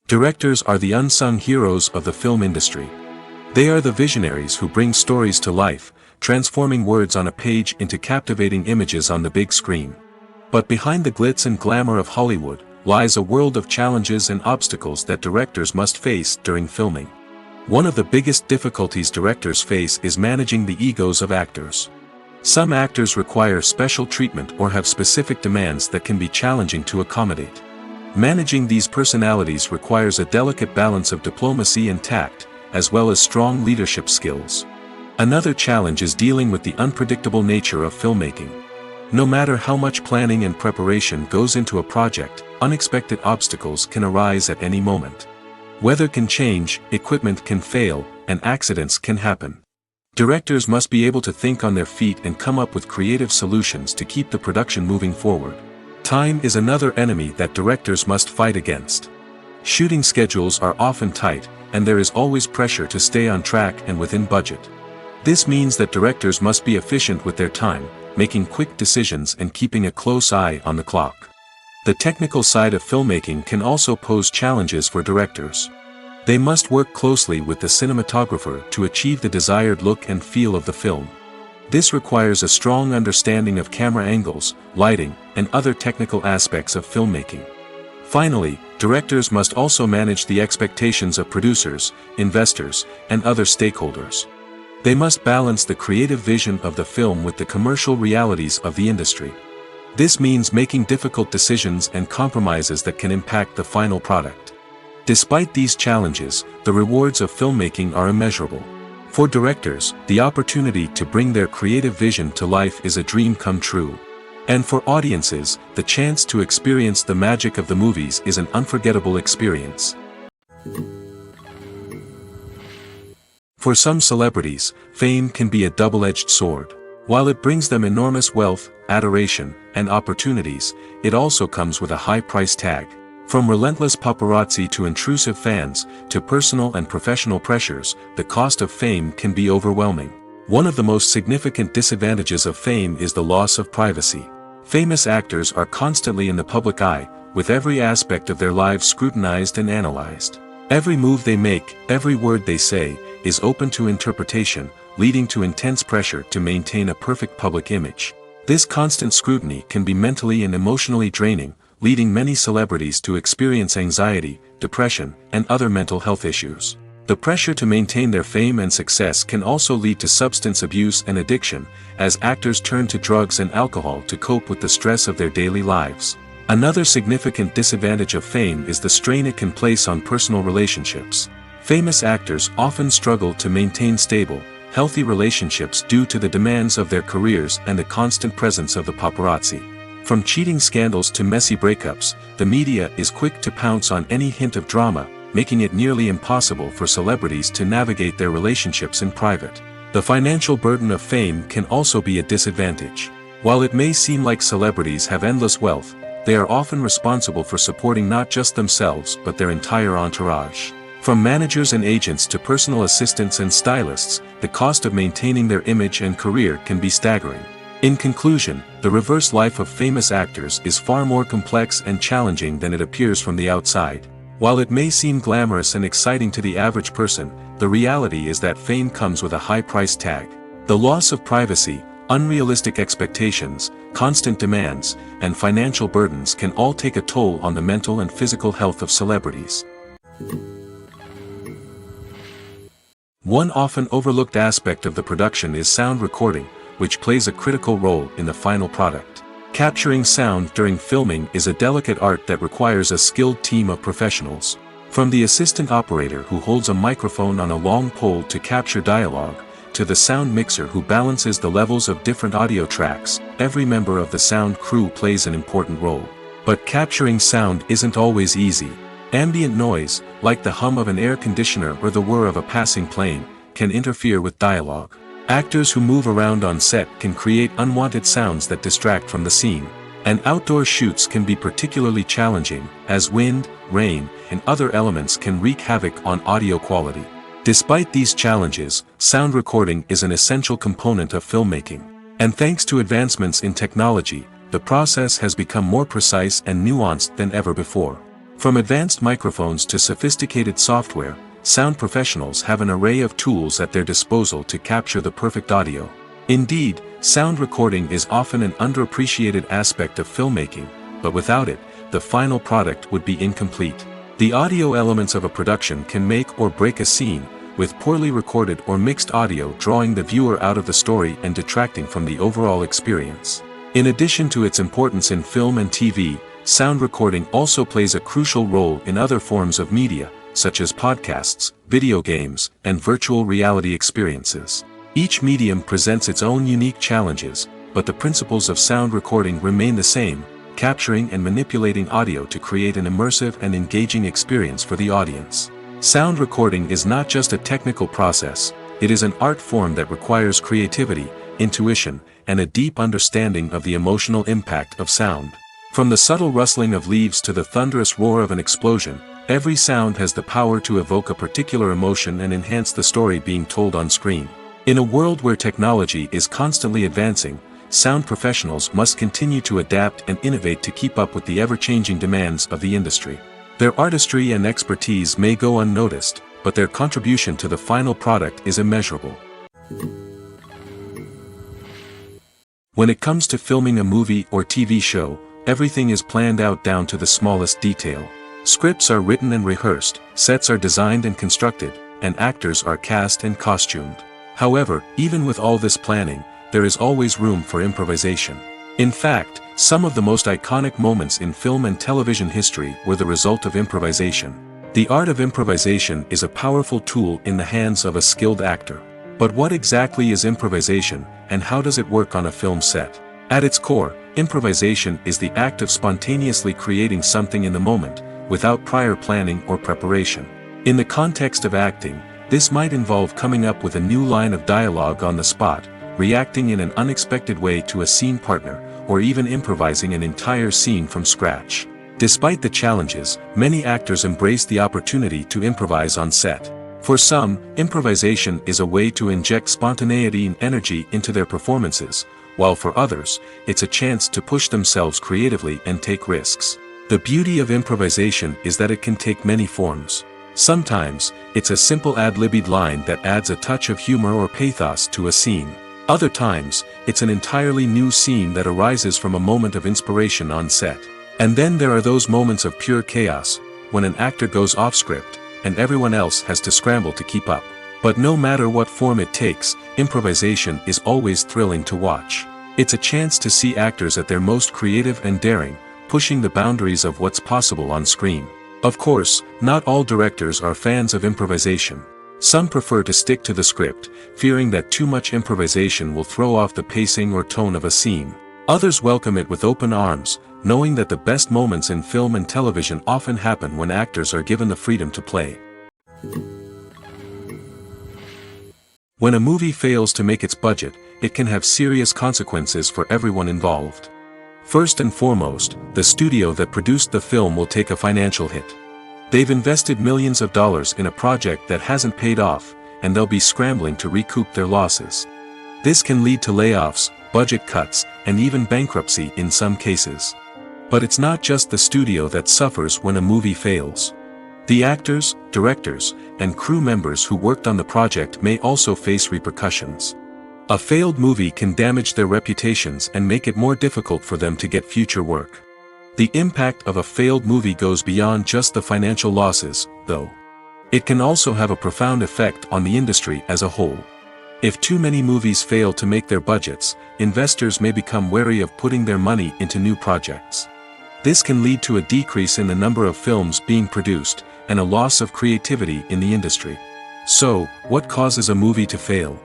Directors are the unsung heroes of the film industry. They are the visionaries who bring stories to life, transforming words on a page into captivating images on the big screen. But behind the glitz and glamour of Hollywood, lies a world of challenges and obstacles that directors must face during filming. One of the biggest difficulties directors face is managing the egos of actors. Some actors require special treatment or have specific demands that can be challenging to accommodate. Managing these personalities requires a delicate balance of diplomacy and tact, as well as strong leadership skills. Another challenge is dealing with the unpredictable nature of filmmaking. No matter how much planning and preparation goes into a project, unexpected obstacles can arise at any moment. Weather can change, equipment can fail, and accidents can happen. Directors must be able to think on their feet and come up with creative solutions to keep the production moving forward. Time is another enemy that directors must fight against. Shooting schedules are often tight, and there is always pressure to stay on track and within budget. This means that directors must be efficient with their time, making quick decisions and keeping a close eye on the clock. The technical side of filmmaking can also pose challenges for directors. They must work closely with the cinematographer to achieve the desired look and feel of the film. This requires a strong understanding of camera angles, lighting, and other technical aspects of filmmaking. Finally, directors must also manage the expectations of producers, investors, and other stakeholders. They must balance the creative vision of the film with the commercial realities of the industry. This means making difficult decisions and compromises that can impact the final product. Despite these challenges, the rewards of filmmaking are immeasurable. For directors, the opportunity to bring their creative vision to life is a dream come true. And for audiences, the chance to experience the magic of the movies is an unforgettable experience. For some celebrities, fame can be a double-edged sword. While it brings them enormous wealth, adoration, and opportunities, it also comes with a high price tag. From relentless paparazzi to intrusive fans, to personal and professional pressures, the cost of fame can be overwhelming. One of the most significant disadvantages of fame is the loss of privacy. Famous actors are constantly in the public eye, with every aspect of their lives scrutinized and analyzed. Every move they make, every word they say, is open to interpretation, leading to intense pressure to maintain a perfect public image. This constant scrutiny can be mentally and emotionally draining, leading many celebrities to experience anxiety, depression, and other mental health issues. The pressure to maintain their fame and success can also lead to substance abuse and addiction, as actors turn to drugs and alcohol to cope with the stress of their daily lives. Another significant disadvantage of fame is the strain it can place on personal relationships. Famous actors often struggle to maintain stable, healthy relationships due to the demands of their careers and the constant presence of the paparazzi. From cheating scandals to messy breakups, the media is quick to pounce on any hint of drama, making it nearly impossible for celebrities to navigate their relationships in private. The financial burden of fame can also be a disadvantage. While it may seem like celebrities have endless wealth, they are often responsible for supporting not just themselves but their entire entourage. From managers and agents to personal assistants and stylists, the cost of maintaining their image and career can be staggering. In conclusion, the reverse life of famous actors is far more complex and challenging than it appears from the outside. While it may seem glamorous and exciting to the average person, the reality is that fame comes with a high price tag. The loss of privacy, unrealistic expectations, constant demands, and financial burdens can all take a toll on the mental and physical health of celebrities. One often overlooked aspect of the production is sound recording, which plays a critical role in the final product. Capturing sound during filming is a delicate art that requires a skilled team of professionals. From the assistant operator who holds a microphone on a long pole to capture dialogue, to the sound mixer who balances the levels of different audio tracks, every member of the sound crew plays an important role. But capturing sound isn't always easy. Ambient noise, like the hum of an air conditioner or the whir of a passing plane, can interfere with dialogue. Actors who move around on set can create unwanted sounds that distract from the scene. And outdoor shoots can be particularly challenging, as wind, rain, and other elements can wreak havoc on audio quality. Despite these challenges, sound recording is an essential component of filmmaking. And thanks to advancements in technology, the process has become more precise and nuanced than ever before. From advanced microphones to sophisticated software, sound professionals have an array of tools at their disposal to capture the perfect audio. Indeed, sound recording is often an underappreciated aspect of filmmaking, but without it, the final product would be incomplete. The audio elements of a production can make or break a scene, with poorly recorded or mixed audio drawing the viewer out of the story and detracting from the overall experience. In addition to its importance in film and TV, sound recording also plays a crucial role in other forms of media, such as podcasts, video games, and virtual reality experiences. Each medium presents its own unique challenges, but the principles of sound recording remain the same, capturing and manipulating audio to create an immersive and engaging experience for the audience. Sound recording is not just a technical process, it is an art form that requires creativity, intuition, and a deep understanding of the emotional impact of sound. From the subtle rustling of leaves to the thunderous roar of an explosion, every sound has the power to evoke a particular emotion and enhance the story being told on screen. In a world where technology is constantly advancing, sound professionals must continue to adapt and innovate to keep up with the ever-changing demands of the industry. Their artistry and expertise may go unnoticed, but their contribution to the final product is immeasurable. When it comes to filming a movie or TV show, everything is planned out down to the smallest detail. Scripts are written and rehearsed, sets are designed and constructed, and actors are cast and costumed. However, even with all this planning, there is always room for improvisation. In fact, some of the most iconic moments in film and television history were the result of improvisation. The art of improvisation is a powerful tool in the hands of a skilled actor. But what exactly is improvisation, and how does it work on a film set? At its core, improvisation is the act of spontaneously creating something in the moment, without prior planning or preparation. In the context of acting, this might involve coming up with a new line of dialogue on the spot, reacting in an unexpected way to a scene partner, or even improvising an entire scene from scratch. Despite the challenges, many actors embrace the opportunity to improvise on set. For some, improvisation is a way to inject spontaneity and energy into their performances, while for others, it's a chance to push themselves creatively and take risks. The beauty of improvisation is that it can take many forms. Sometimes, it's a simple ad-libbed line that adds a touch of humor or pathos to a scene. Other times, it's an entirely new scene that arises from a moment of inspiration on set. And then there are those moments of pure chaos, when an actor goes off script, and everyone else has to scramble to keep up. But no matter what form it takes, improvisation is always thrilling to watch. It's a chance to see actors at their most creative and daring, pushing the boundaries of what's possible on screen. Of course, not all directors are fans of improvisation. Some prefer to stick to the script, fearing that too much improvisation will throw off the pacing or tone of a scene. Others welcome it with open arms, knowing that the best moments in film and television often happen when actors are given the freedom to play. When a movie fails to make its budget, it can have serious consequences for everyone involved. First and foremost, the studio that produced the film will take a financial hit. They've invested millions of dollars in a project that hasn't paid off, and they'll be scrambling to recoup their losses. This can lead to layoffs, budget cuts, and even bankruptcy in some cases. But it's not just the studio that suffers when a movie fails. The actors, directors, and crew members who worked on the project may also face repercussions. A failed movie can damage their reputations and make it more difficult for them to get future work. The impact of a failed movie goes beyond just the financial losses, though. It can also have a profound effect on the industry as a whole. If too many movies fail to make their budgets, investors may become wary of putting their money into new projects. This can lead to a decrease in the number of films being produced, and a loss of creativity in the industry. So, what causes a movie to fail?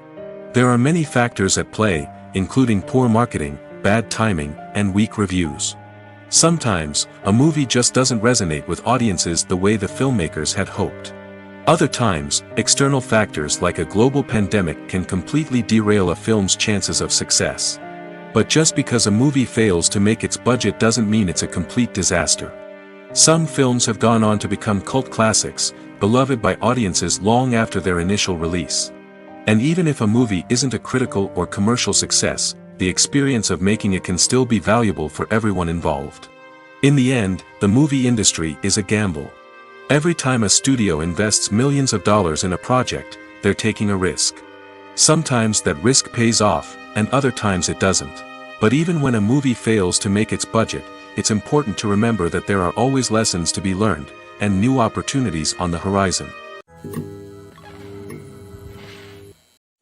There are many factors at play, including poor marketing, bad timing, and weak reviews. Sometimes, a movie just doesn't resonate with audiences the way the filmmakers had hoped. Other times, external factors like a global pandemic can completely derail a film's chances of success. But just because a movie fails to make its budget doesn't mean it's a complete disaster. Some films have gone on to become cult classics, beloved by audiences long after their initial release. And even if a movie isn't a critical or commercial success, the experience of making it can still be valuable for everyone involved. In the end, the movie industry is a gamble. Every time a studio invests millions of dollars in a project, they're taking a risk. Sometimes that risk pays off, and other times it doesn't. But even when a movie fails to make its budget, it's important to remember that there are always lessons to be learned, and new opportunities on the horizon.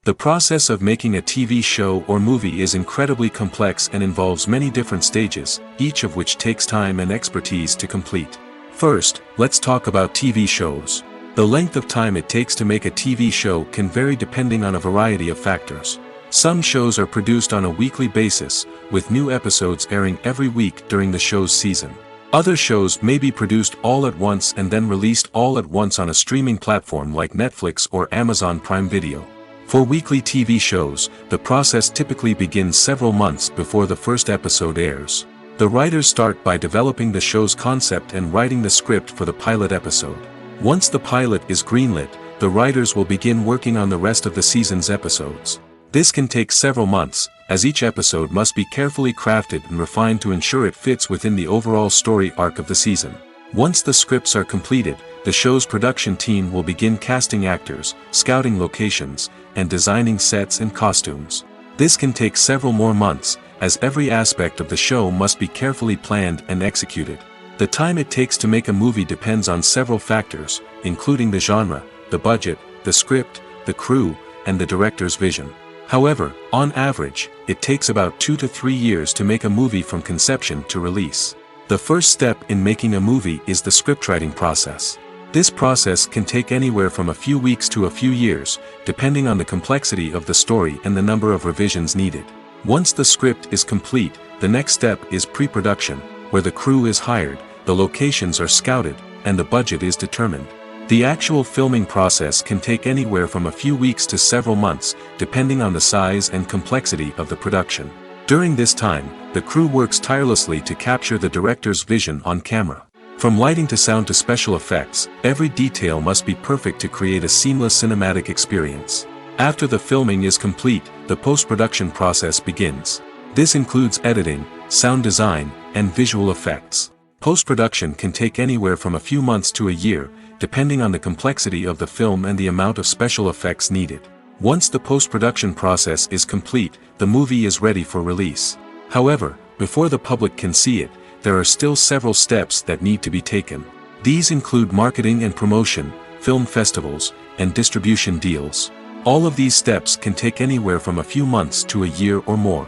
The process of making a TV show or movie is incredibly complex and involves many different stages, each of which takes time and expertise to complete. First, let's talk about TV shows. The length of time it takes to make a TV show can vary depending on a variety of factors. Some shows are produced on a weekly basis, with new episodes airing every week during the show's season. Other shows may be produced all at once and then released all at once on a streaming platform like Netflix or Amazon Prime Video. For weekly TV shows, the process typically begins several months before the first episode airs. The writers start by developing the show's concept and writing the script for the pilot episode. Once the pilot is greenlit, the writers will begin working on the rest of the season's episodes. This can take several months, as each episode must be carefully crafted and refined to ensure it fits within the overall story arc of the season. Once the scripts are completed, the show's production team will begin casting actors, scouting locations, and designing sets and costumes. This can take several more months, as every aspect of the show must be carefully planned and executed. The time it takes to make a movie depends on several factors, including the genre, the budget, the script, the crew, and the director's vision. However, on average, it takes about 2 to 3 years to make a movie from conception to release. The first step in making a movie is the scriptwriting process. This process can take anywhere from a few weeks to a few years, depending on the complexity of the story and the number of revisions needed. Once the script is complete, the next step is pre-production, where the crew is hired, the locations are scouted, and the budget is determined. The actual filming process can take anywhere from a few weeks to several months, depending on the size and complexity of the production. During this time, the crew works tirelessly to capture the director's vision on camera. From lighting to sound to special effects, every detail must be perfect to create a seamless cinematic experience. After the filming is complete, the post-production process begins. This includes editing, sound design, and visual effects. Post-production can take anywhere from a few months to a year, depending on the complexity of the film and the amount of special effects needed. Once the post-production process is complete, the movie is ready for release. However, before the public can see it, there are still several steps that need to be taken. These include marketing and promotion, film festivals, and distribution deals. All of these steps can take anywhere from a few months to a year or more.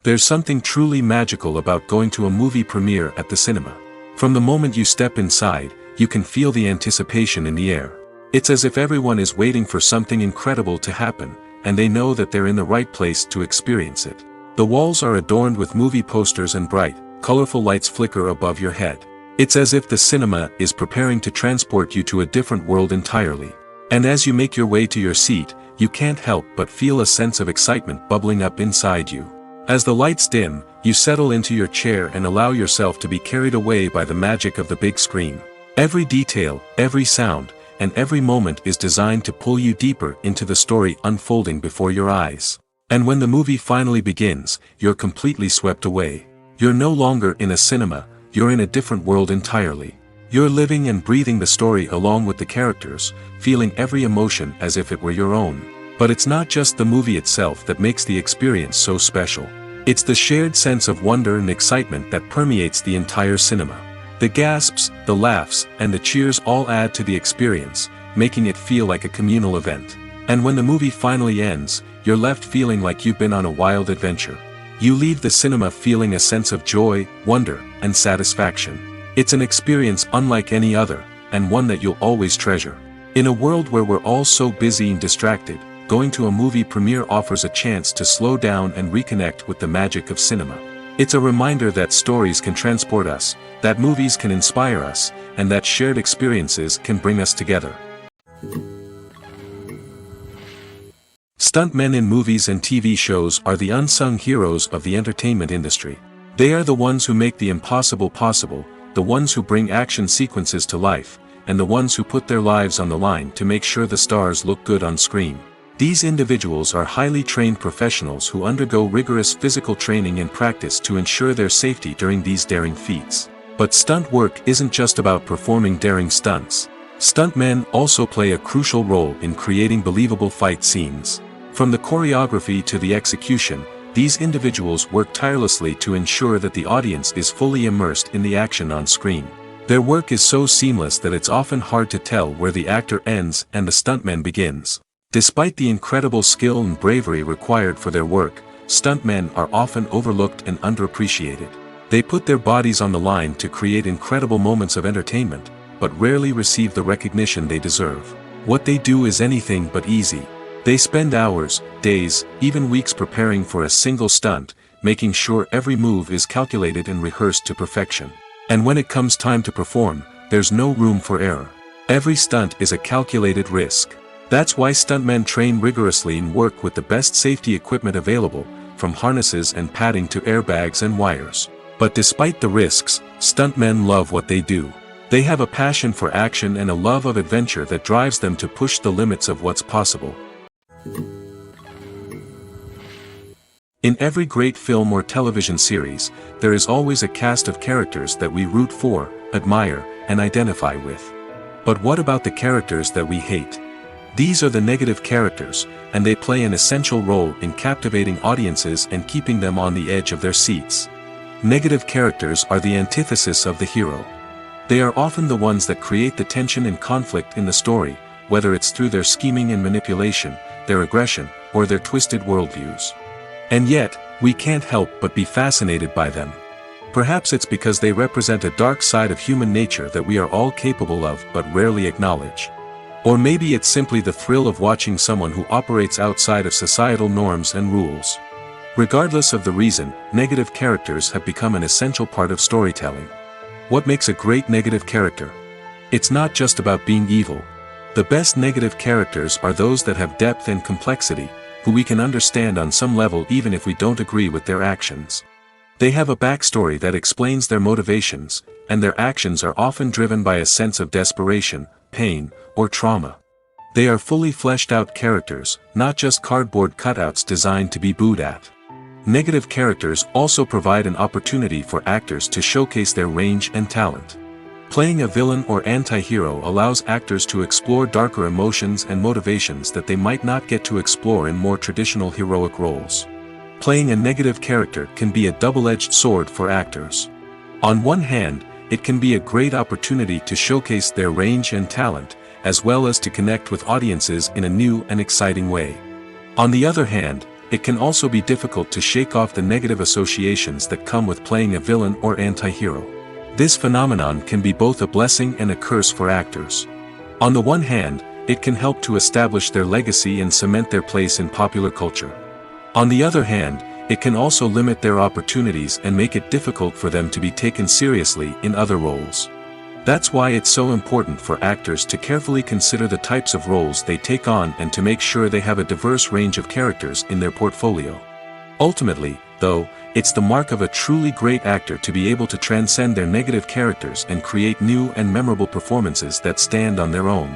There's something truly magical about going to a movie premiere at the cinema. From the moment you step inside, you can feel the anticipation in the air. It's as if everyone is waiting for something incredible to happen, and they know that they're in the right place to experience it. The walls are adorned with movie posters and bright, colorful lights flicker above your head. It's as if the cinema is preparing to transport you to a different world entirely. And as you make your way to your seat, you can't help but feel a sense of excitement bubbling up inside you. As the lights dim, you settle into your chair and allow yourself to be carried away by the magic of the big screen. Every detail, every sound, and every moment is designed to pull you deeper into the story unfolding before your eyes. And when the movie finally begins, you're completely swept away. You're no longer in a cinema, you're in a different world entirely. You're living and breathing the story along with the characters, feeling every emotion as if it were your own. But it's not just the movie itself that makes the experience so special. It's the shared sense of wonder and excitement that permeates the entire cinema. The gasps, the laughs, and the cheers all add to the experience, making it feel like a communal event. And when the movie finally ends, you're left feeling like you've been on a wild adventure. You leave the cinema feeling a sense of joy, wonder, and satisfaction. It's an experience unlike any other, and one that you'll always treasure. In a world where we're all so busy and distracted, going to a movie premiere offers a chance to slow down and reconnect with the magic of cinema. It's a reminder that stories can transport us, that movies can inspire us, and that shared experiences can bring us together. Stuntmen in movies and TV shows are the unsung heroes of the entertainment industry. They are the ones who make the impossible possible, the ones who bring action sequences to life, and the ones who put their lives on the line to make sure the stars look good on screen. These individuals are highly trained professionals who undergo rigorous physical training and practice to ensure their safety during these daring feats. But stunt work isn't just about performing daring stunts. Stuntmen also play a crucial role in creating believable fight scenes. From the choreography to the execution, these individuals work tirelessly to ensure that the audience is fully immersed in the action on screen. Their work is so seamless that it's often hard to tell where the actor ends and the stuntman begins. Despite the incredible skill and bravery required for their work, stuntmen are often overlooked and underappreciated. They put their bodies on the line to create incredible moments of entertainment, but rarely receive the recognition they deserve. What they do is anything but easy. They spend hours, days, even weeks preparing for a single stunt, making sure every move is calculated and rehearsed to perfection. And when it comes time to perform, there's no room for error. Every stunt is a calculated risk. That's why stuntmen train rigorously and work with the best safety equipment available, from harnesses and padding to airbags and wires. But despite the risks, stuntmen love what they do. They have a passion for action and a love of adventure that drives them to push the limits of what's possible. In every great film or television series, there is always a cast of characters that we root for, admire, and identify with. But what about the characters that we hate? These are the negative characters, and they play an essential role in captivating audiences and keeping them on the edge of their seats. Negative characters are the antithesis of the hero. They are often the ones that create the tension and conflict in the story, whether it's through their scheming and manipulation, their aggression, or their twisted worldviews. And yet, we can't help but be fascinated by them. Perhaps it's because they represent a dark side of human nature that we are all capable of but rarely acknowledge. Or maybe it's simply the thrill of watching someone who operates outside of societal norms and rules. Regardless of the reason, negative characters have become an essential part of storytelling. What makes a great negative character? It's not just about being evil. The best negative characters are those that have depth and complexity, who we can understand on some level even if we don't agree with their actions. They have a backstory that explains their motivations, and their actions are often driven by a sense of desperation, pain, or trauma. They are fully fleshed out characters, not just cardboard cutouts designed to be booed at. Negative characters also provide an opportunity for actors to showcase their range and talent. Playing a villain or anti-hero allows actors to explore darker emotions and motivations that they might not get to explore in more traditional heroic roles. Playing a negative character can be a double-edged sword for actors. On one hand, it can be a great opportunity to showcase their range and talent, as well as to connect with audiences in a new and exciting way. On the other hand, it can also be difficult to shake off the negative associations that come with playing a villain or anti-hero. This phenomenon can be both a blessing and a curse for actors. On the one hand, it can help to establish their legacy and cement their place in popular culture. On the other hand, it can also limit their opportunities and make it difficult for them to be taken seriously in other roles. That's why it's so important for actors to carefully consider the types of roles they take on and to make sure they have a diverse range of characters in their portfolio. Ultimately, though, it's the mark of a truly great actor to be able to transcend their negative characters and create new and memorable performances that stand on their own.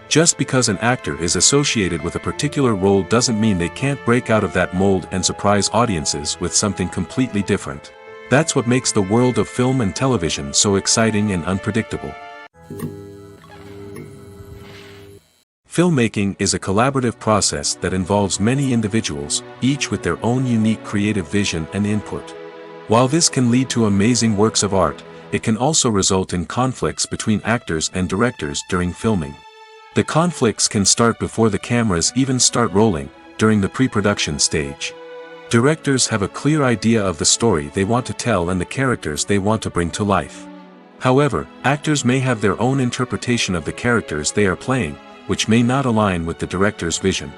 Just because an actor is associated with a particular role doesn't mean they can't break out of that mold and surprise audiences with something completely different. That's what makes the world of film and television so exciting and unpredictable. Filmmaking is a collaborative process that involves many individuals, each with their own unique creative vision and input. While this can lead to amazing works of art, it can also result in conflicts between actors and directors during filming. The conflicts can start before the cameras even start rolling, during the pre-production stage. Directors have a clear idea of the story they want to tell and the characters they want to bring to life. However, actors may have their own interpretation of the characters they are playing, which may not align with the director's vision.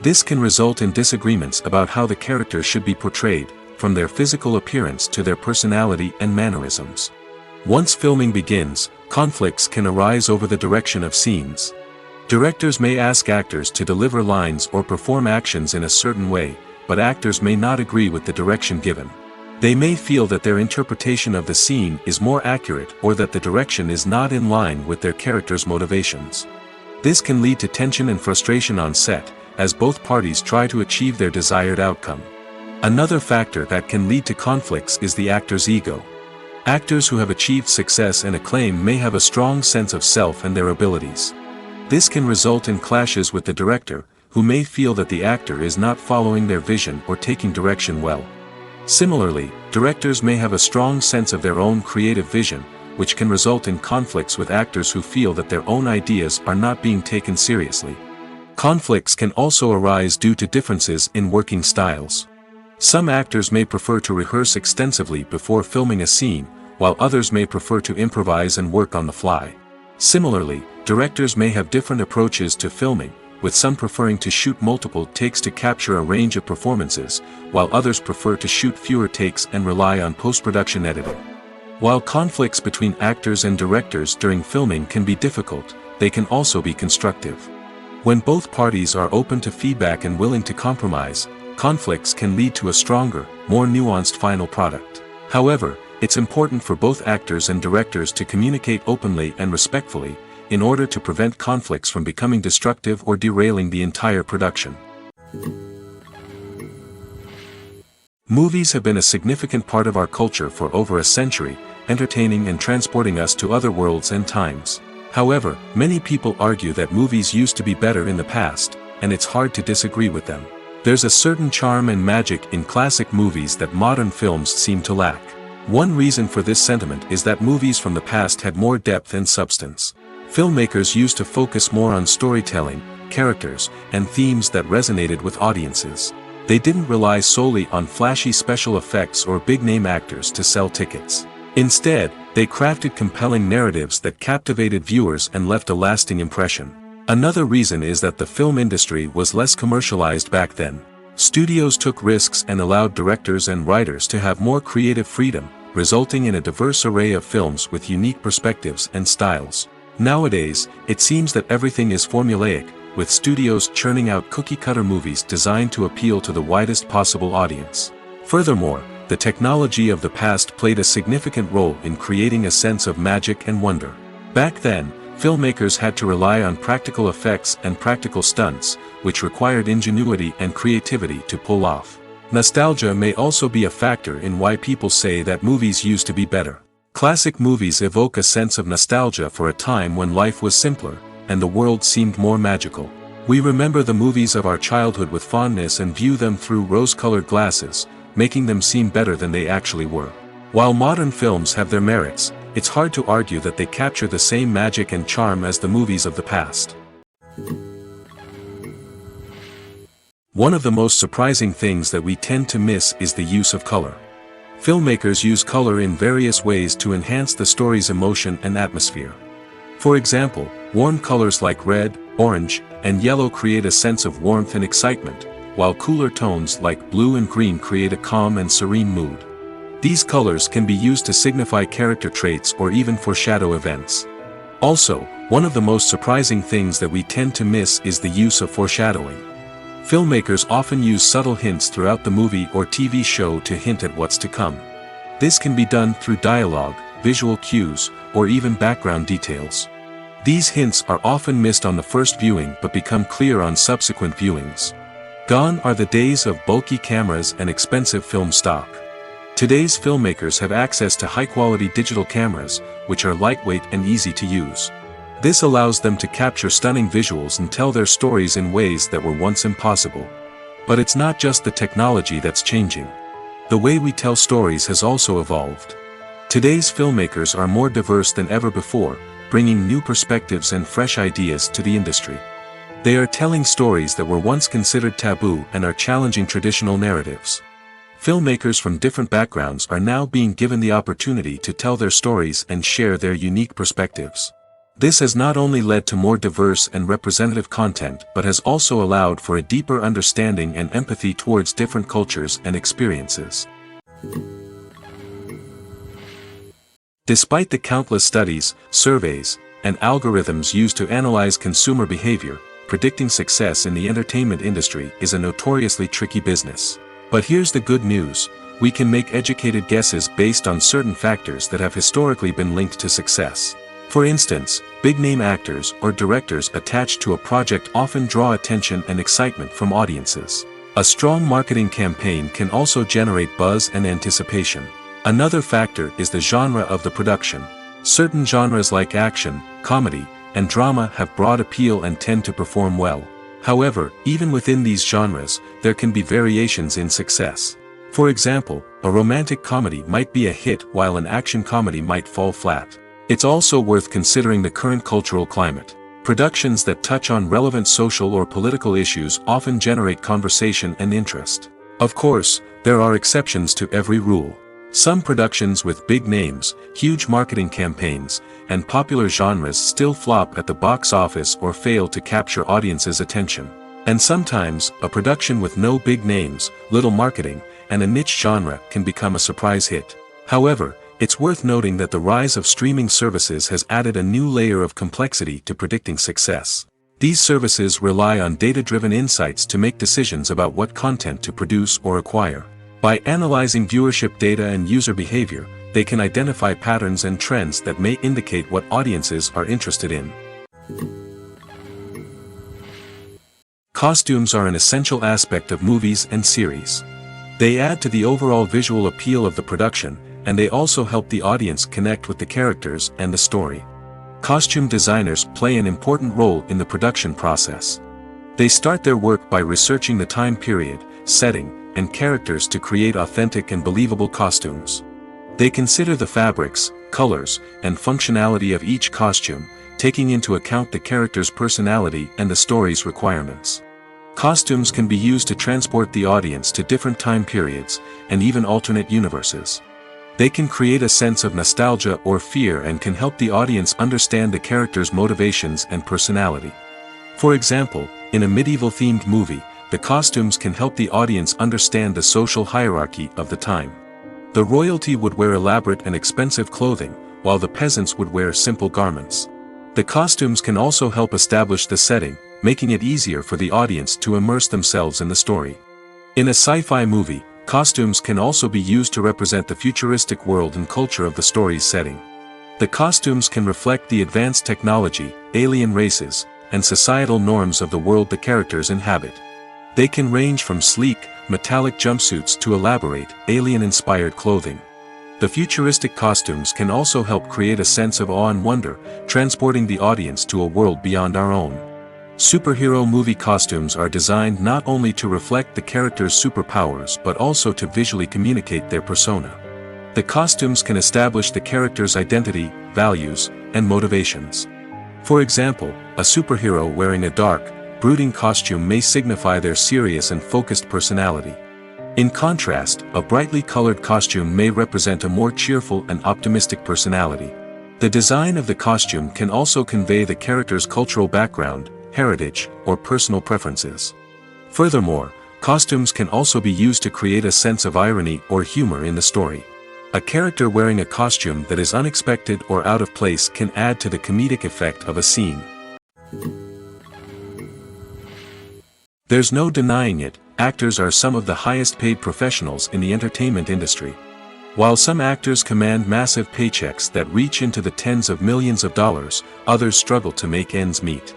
This can result in disagreements about how the characters should be portrayed, from their physical appearance to their personality and mannerisms. Once filming begins, conflicts can arise over the direction of scenes. Directors may ask actors to deliver lines or perform actions in a certain way, but actors may not agree with the direction given. They may feel that their interpretation of the scene is more accurate or that the direction is not in line with their character's motivations. This can lead to tension and frustration on set, as both parties try to achieve their desired outcome. Another factor that can lead to conflicts is the actor's ego. Actors who have achieved success and acclaim may have a strong sense of self and their abilities. This can result in clashes with the director, who may feel that the actor is not following their vision or taking direction well. Similarly, directors may have a strong sense of their own creative vision, which can result in conflicts with actors who feel that their own ideas are not being taken seriously. Conflicts can also arise due to differences in working styles. Some actors may prefer to rehearse extensively before filming a scene, while others may prefer to improvise and work on the fly. Similarly, directors may have different approaches to filming, with some preferring to shoot multiple takes to capture a range of performances, while others prefer to shoot fewer takes and rely on post-production editing. While conflicts between actors and directors during filming can be difficult, they can also be constructive. When both parties are open to feedback and willing to compromise, conflicts can lead to a stronger, more nuanced final product. However, it's important for both actors and directors to communicate openly and respectfully, in order to prevent conflicts from becoming destructive or derailing the entire production. Movies have been a significant part of our culture for over a century, entertaining and transporting us to other worlds and times. However, many people argue that movies used to be better in the past, and it's hard to disagree with them. There's a certain charm and magic in classic movies that modern films seem to lack. One reason for this sentiment is that movies from the past had more depth and substance. Filmmakers used to focus more on storytelling, characters, and themes that resonated with audiences. They didn't rely solely on flashy special effects or big-name actors to sell tickets. Instead, they crafted compelling narratives that captivated viewers and left a lasting impression. Another reason is that the film industry was less commercialized back then. Studios took risks and allowed directors and writers to have more creative freedom, resulting in a diverse array of films with unique perspectives and styles. Nowadays, it seems that everything is formulaic, with studios churning out cookie-cutter movies designed to appeal to the widest possible audience. Furthermore, the technology of the past played a significant role in creating a sense of magic and wonder. Back then, filmmakers had to rely on practical effects and practical stunts, which required ingenuity and creativity to pull off. Nostalgia may also be a factor in why people say that movies used to be better. Classic movies evoke a sense of nostalgia for a time when life was simpler, and the world seemed more magical. We remember the movies of our childhood with fondness and view them through rose-colored glasses, making them seem better than they actually were. While modern films have their merits, it's hard to argue that they capture the same magic and charm as the movies of the past. One of the most surprising things that we tend to miss is the use of color. Filmmakers use color in various ways to enhance the story's emotion and atmosphere. For example, warm colors like red, orange, and yellow create a sense of warmth and excitement, while cooler tones like blue and green create a calm and serene mood. These colors can be used to signify character traits or even foreshadow events. Also, one of the most surprising things that we tend to miss is the use of foreshadowing. Filmmakers often use subtle hints throughout the movie or TV show to hint at what's to come. This can be done through dialogue, visual cues, or even background details. These hints are often missed on the first viewing but become clear on subsequent viewings. Gone are the days of bulky cameras and expensive film stock. Today's filmmakers have access to high-quality digital cameras, which are lightweight and easy to use. This allows them to capture stunning visuals and tell their stories in ways that were once impossible. But it's not just the technology that's changing. The way we tell stories has also evolved. Today's filmmakers are more diverse than ever before, bringing new perspectives and fresh ideas to the industry. They are telling stories that were once considered taboo and are challenging traditional narratives. Filmmakers from different backgrounds are now being given the opportunity to tell their stories and share their unique perspectives. This has not only led to more diverse and representative content but has also allowed for a deeper understanding and empathy towards different cultures and experiences. Despite the countless studies, surveys, and algorithms used to analyze consumer behavior, predicting success in the entertainment industry is a notoriously tricky business. But here's the good news: we can make educated guesses based on certain factors that have historically been linked to success. For instance, big-name actors or directors attached to a project often draw attention and excitement from audiences. A strong marketing campaign can also generate buzz and anticipation. Another factor is the genre of the production. Certain genres like action, comedy, and drama have broad appeal and tend to perform well. However, even within these genres, there can be variations in success. For example, a romantic comedy might be a hit while an action comedy might fall flat. It's also worth considering the current cultural climate. Productions that touch on relevant social or political issues often generate conversation and interest. Of course, there are exceptions to every rule. Some productions with big names, huge marketing campaigns, and popular genres still flop at the box office or fail to capture audiences' attention. And sometimes, a production with no big names, little marketing, and a niche genre can become a surprise hit. However, it's worth noting that the rise of streaming services has added a new layer of complexity to predicting success. These services rely on data-driven insights to make decisions about what content to produce or acquire. By analyzing viewership data and user behavior, they can identify patterns and trends that may indicate what audiences are interested in. Costumes are an essential aspect of movies and series. They add to the overall visual appeal of the production, and they also help the audience connect with the characters and the story. Costume designers play an important role in the production process. They start their work by researching the time period, setting, and characters to create authentic and believable costumes. They consider the fabrics, colors, and functionality of each costume, taking into account the character's personality and the story's requirements. Costumes can be used to transport the audience to different time periods, and even alternate universes. They can create a sense of nostalgia or fear and can help the audience understand the character's motivations and personality. For example, in a medieval-themed movie, the costumes can help the audience understand the social hierarchy of the time. The royalty would wear elaborate and expensive clothing, while the peasants would wear simple garments. The costumes can also help establish the setting, making it easier for the audience to immerse themselves in the story. In a sci-fi movie, costumes can also be used to represent the futuristic world and culture of the story's setting. The costumes can reflect the advanced technology, alien races, and societal norms of the world the characters inhabit. They can range from sleek, metallic jumpsuits to elaborate, alien-inspired clothing. The futuristic costumes can also help create a sense of awe and wonder, transporting the audience to a world beyond our own. Superhero movie costumes are designed not only to reflect the character's superpowers but also to visually communicate their persona. The costumes can establish the character's identity, values, and motivations. For example, a superhero wearing a dark, brooding costume may signify their serious and focused personality. In contrast, a brightly colored costume may represent a more cheerful and optimistic personality. The design of the costume can also convey the character's cultural background, heritage, or personal preferences. Furthermore, costumes can also be used to create a sense of irony or humor in the story. A character wearing a costume that is unexpected or out of place can add to the comedic effect of a scene. There's no denying it, actors are some of the highest paid professionals in the entertainment industry. While some actors command massive paychecks that reach into the tens of millions of dollars, others struggle to make ends meet.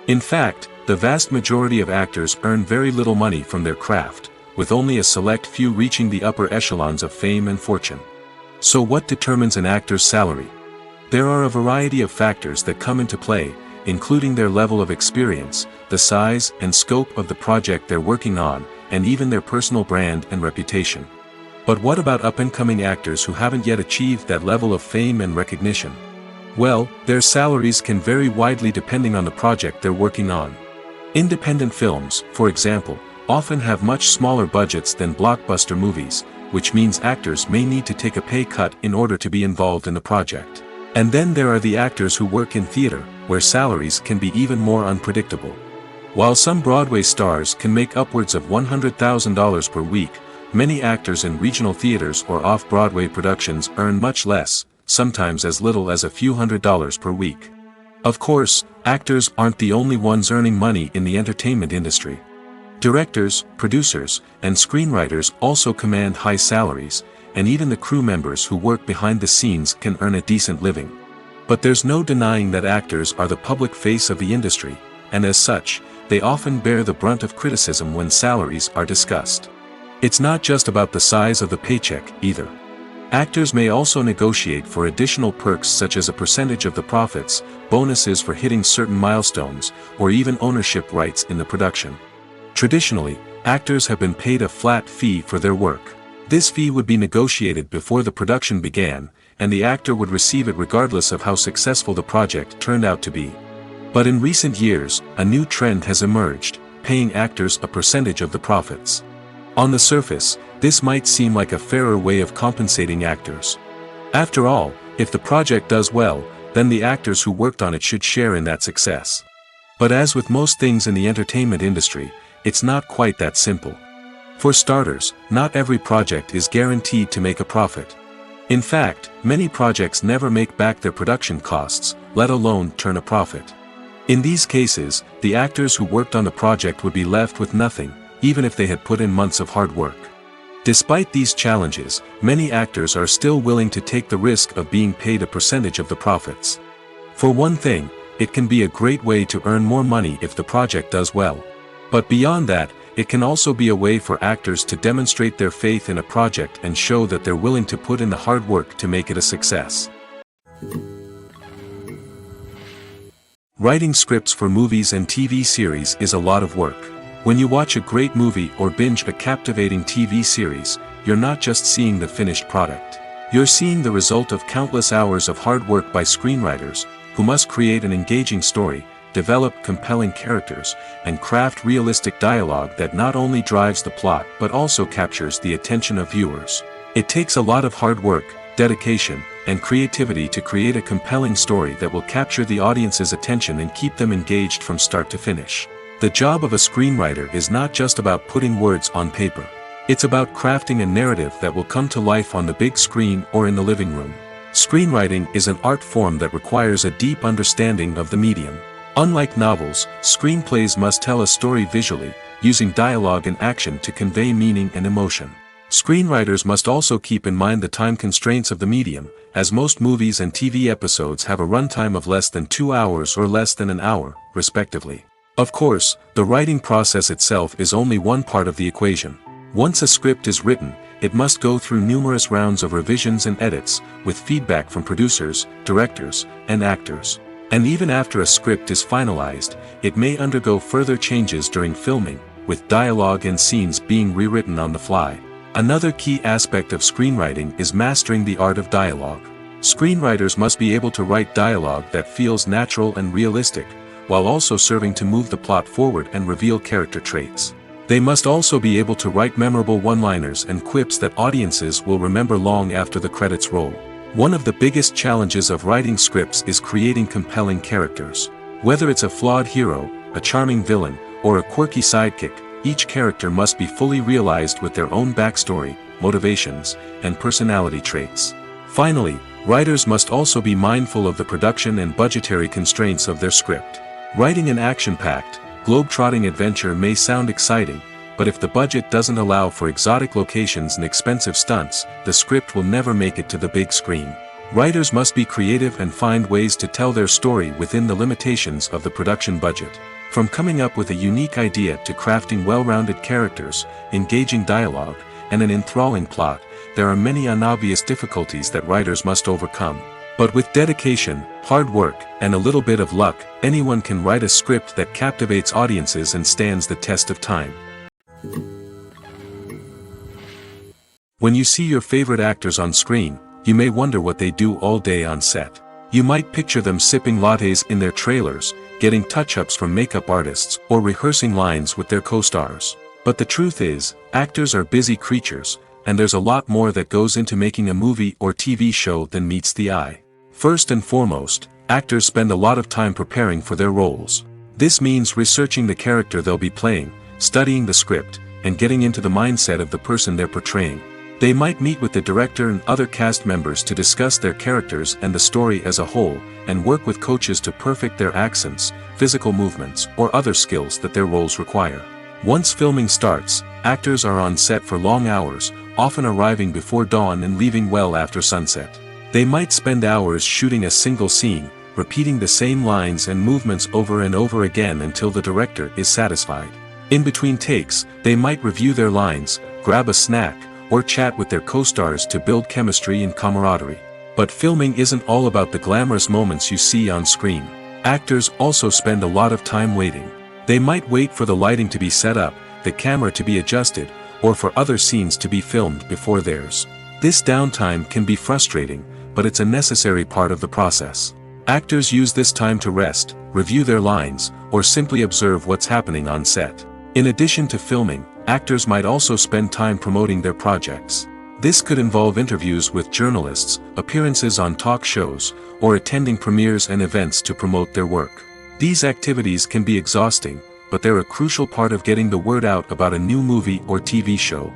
In fact, the vast majority of actors earn very little money from their craft, with only a select few reaching the upper echelons of fame and fortune. So what determines an actor's salary? There are a variety of factors that come into play, including their level of experience, the size and scope of the project they're working on, and even their personal brand and reputation. But what about up-and-coming actors who haven't yet achieved that level of fame and recognition? Well, their salaries can vary widely depending on the project they're working on. Independent films, for example, often have much smaller budgets than blockbuster movies, which means actors may need to take a pay cut in order to be involved in the project. And then there are the actors who work in theater, where salaries can be even more unpredictable. While some Broadway stars can make upwards of $100,000 per week, many actors in regional theaters or off-Broadway productions earn much less, sometimes as little as a few $100s per week. Of course, actors aren't the only ones earning money in the entertainment industry. Directors, producers, and screenwriters also command high salaries, and even the crew members who work behind the scenes can earn a decent living. But there's no denying that actors are the public face of the industry, and as such, they often bear the brunt of criticism when salaries are discussed. It's not just about the size of the paycheck, either. Actors may also negotiate for additional perks such as a percentage of the profits, bonuses for hitting certain milestones, or even ownership rights in the production. Traditionally, actors have been paid a flat fee for their work. This fee would be negotiated before the production began, and the actor would receive it regardless of how successful the project turned out to be. But in recent years, a new trend has emerged, paying actors a percentage of the profits. On the surface, this might seem like a fairer way of compensating actors. After all, if the project does well, then the actors who worked on it should share in that success. But as with most things in the entertainment industry, it's not quite that simple. For starters, not every project is guaranteed to make a profit. In fact, many projects never make back their production costs, let alone turn a profit. In these cases, the actors who worked on the project would be left with nothing, even if they had put in months of hard work. Despite these challenges, many actors are still willing to take the risk of being paid a percentage of the profits. For one thing, it can be a great way to earn more money if the project does well. But beyond that, it can also be a way for actors to demonstrate their faith in a project and show that they're willing to put in the hard work to make it a success. Writing scripts for movies and TV series is a lot of work. When you watch a great movie or binge a captivating TV series, you're not just seeing the finished product. You're seeing the result of countless hours of hard work by screenwriters, who must create an engaging story, develop compelling characters, and craft realistic dialogue that not only drives the plot but also captures the attention of viewers. It takes a lot of hard work, dedication, and creativity to create a compelling story that will capture the audience's attention and keep them engaged from start to finish. The job of a screenwriter is not just about putting words on paper. It's about crafting a narrative that will come to life on the big screen or in the living room. Screenwriting is an art form that requires a deep understanding of the medium. Unlike novels, screenplays must tell a story visually, using dialogue and action to convey meaning and emotion. Screenwriters must also keep in mind the time constraints of the medium, as most movies and TV episodes have a runtime of less than 2 hours or less than an hour, respectively. Of course, the writing process itself is only one part of the equation. Once a script is written, it must go through numerous rounds of revisions and edits, with feedback from producers, directors, and actors. And even after a script is finalized, it may undergo further changes during filming, with dialogue and scenes being rewritten on the fly. Another key aspect of screenwriting is mastering the art of dialogue. Screenwriters must be able to write dialogue that feels natural and realistic, while also serving to move the plot forward and reveal character traits. They must also be able to write memorable one-liners and quips that audiences will remember long after the credits roll. One of the biggest challenges of writing scripts is creating compelling characters. Whether it's a flawed hero, a charming villain, or a quirky sidekick, each character must be fully realized with their own backstory, motivations, and personality traits. Finally, writers must also be mindful of the production and budgetary constraints of their script. Writing an action-packed, globe-trotting adventure may sound exciting, but if the budget doesn't allow for exotic locations and expensive stunts, the script will never make it to the big screen. Writers must be creative and find ways to tell their story within the limitations of the production budget. From coming up with a unique idea to crafting well-rounded characters, engaging dialogue, and an enthralling plot, there are many unobvious difficulties that writers must overcome. But with dedication, hard work, and a little bit of luck, anyone can write a script that captivates audiences and stands the test of time. When you see your favorite actors on screen, you may wonder what they do all day on set. You might picture them sipping lattes in their trailers, getting touch-ups from makeup artists, or rehearsing lines with their co-stars. But the truth is, actors are busy creatures, and there's a lot more that goes into making a movie or TV show than meets the eye. First and foremost, actors spend a lot of time preparing for their roles. This means researching the character they'll be playing, studying the script, and getting into the mindset of the person they're portraying. They might meet with the director and other cast members to discuss their characters and the story as a whole, and work with coaches to perfect their accents, physical movements, or other skills that their roles require. Once filming starts, actors are on set for long hours, often arriving before dawn and leaving well after sunset. They might spend hours shooting a single scene, repeating the same lines and movements over and over again until the director is satisfied. In between takes, they might review their lines, grab a snack, or chat with their co-stars to build chemistry and camaraderie. But filming isn't all about the glamorous moments you see on screen. Actors also spend a lot of time waiting. They might wait for the lighting to be set up, the camera to be adjusted, or for other scenes to be filmed before theirs. This downtime can be frustrating, but it's a necessary part of the process. Actors use this time to rest, review their lines, or simply observe what's happening on set. In addition to filming, actors might also spend time promoting their projects. This could involve interviews with journalists, appearances on talk shows, or attending premieres and events to promote their work. These activities can be exhausting, but they're a crucial part of getting the word out about a new movie or TV show.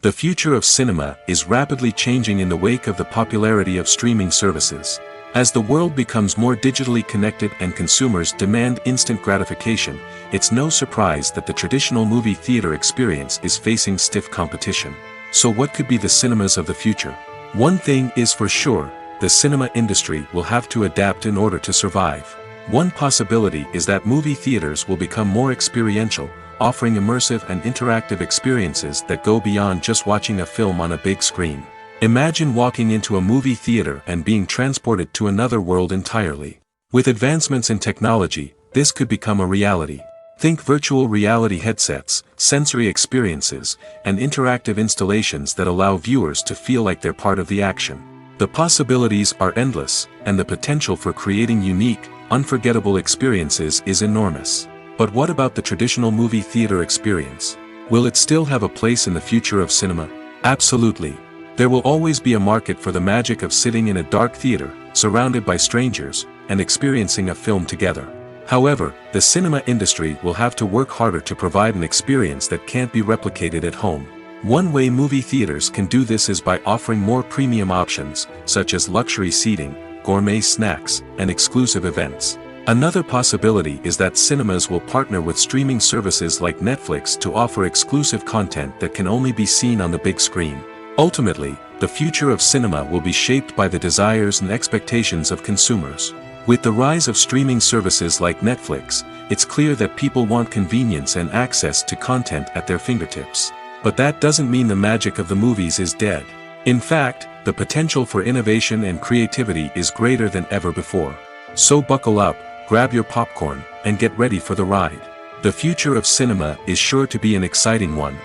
The future of cinema is rapidly changing in the wake of the popularity of streaming services. As the world becomes more digitally connected and consumers demand instant gratification, it's no surprise that the traditional movie theater experience is facing stiff competition. So what could be the cinemas of the future? One thing is for sure, the cinema industry will have to adapt in order to survive. One possibility is that movie theaters will become more experiential, offering immersive and interactive experiences that go beyond just watching a film on a big screen. Imagine walking into a movie theater and being transported to another world entirely. With advancements in technology, this could become a reality. Think virtual reality headsets, sensory experiences, and interactive installations that allow viewers to feel like they're part of the action. The possibilities are endless, and the potential for creating unique, unforgettable experiences is enormous. But what about the traditional movie theater experience? Will it still have a place in the future of cinema? Absolutely. There will always be a market for the magic of sitting in a dark theater, surrounded by strangers, and experiencing a film together. However, the cinema industry will have to work harder to provide an experience that can't be replicated at home. One way movie theaters can do this is by offering more premium options, such as luxury seating, gourmet snacks, and exclusive events. Another possibility is that cinemas will partner with streaming services like Netflix to offer exclusive content that can only be seen on the big screen. Ultimately, the future of cinema will be shaped by the desires and expectations of consumers. With the rise of streaming services like Netflix, it's clear that people want convenience and access to content at their fingertips. But that doesn't mean the magic of the movies is dead. In fact, the potential for innovation and creativity is greater than ever before. So buckle up, grab your popcorn, and get ready for the ride. The future of cinema is sure to be an exciting one.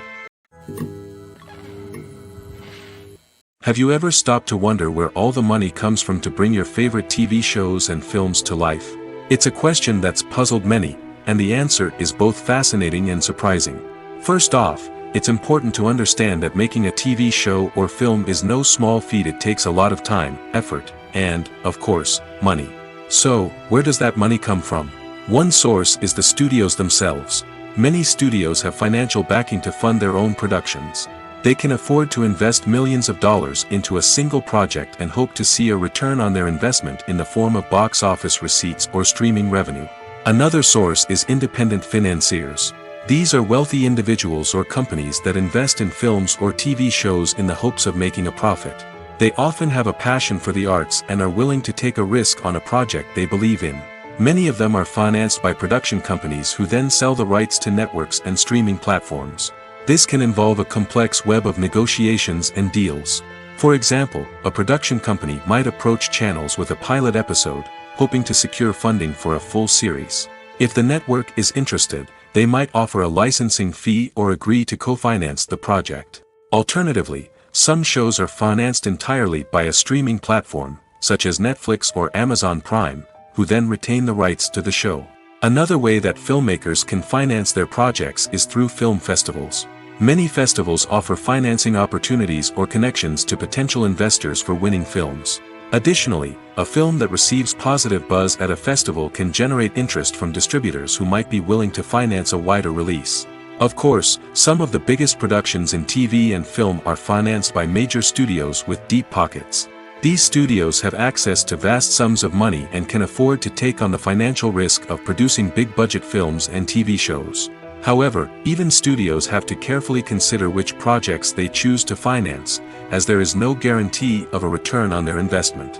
Have you ever stopped to wonder where all the money comes from to bring your favorite TV shows and films to life? It's a question that's puzzled many, and the answer is both fascinating and surprising. First off, it's important to understand that making a TV show or film is no small feat. It takes a lot of time, effort, and, of course, money. So, where does that money come from? One source is the studios themselves. Many studios have financial backing to fund their own productions. They can afford to invest millions of dollars into a single project and hope to see a return on their investment in the form of box office receipts or streaming revenue. Another source is independent financiers. These are wealthy individuals or companies that invest in films or TV shows in the hopes of making a profit. They often have a passion for the arts and are willing to take a risk on a project they believe in. Many of them are financed by production companies who then sell the rights to networks and streaming platforms. This can involve a complex web of negotiations and deals. For example, a production company might approach channels with a pilot episode, hoping to secure funding for a full series. If the network is interested, they might offer a licensing fee or agree to co-finance the project. Alternatively, some shows are financed entirely by a streaming platform, such as Netflix or Amazon Prime, who then retain the rights to the show. Another way that filmmakers can finance their projects is through film festivals. Many festivals offer financing opportunities or connections to potential investors for winning films. Additionally, a film that receives positive buzz at a festival can generate interest from distributors who might be willing to finance a wider release. Of course, some of the biggest productions in TV and film are financed by major studios with deep pockets. These studios have access to vast sums of money and can afford to take on the financial risk of producing big-budget films and TV shows. However, even studios have to carefully consider which projects they choose to finance, as there is no guarantee of a return on their investment.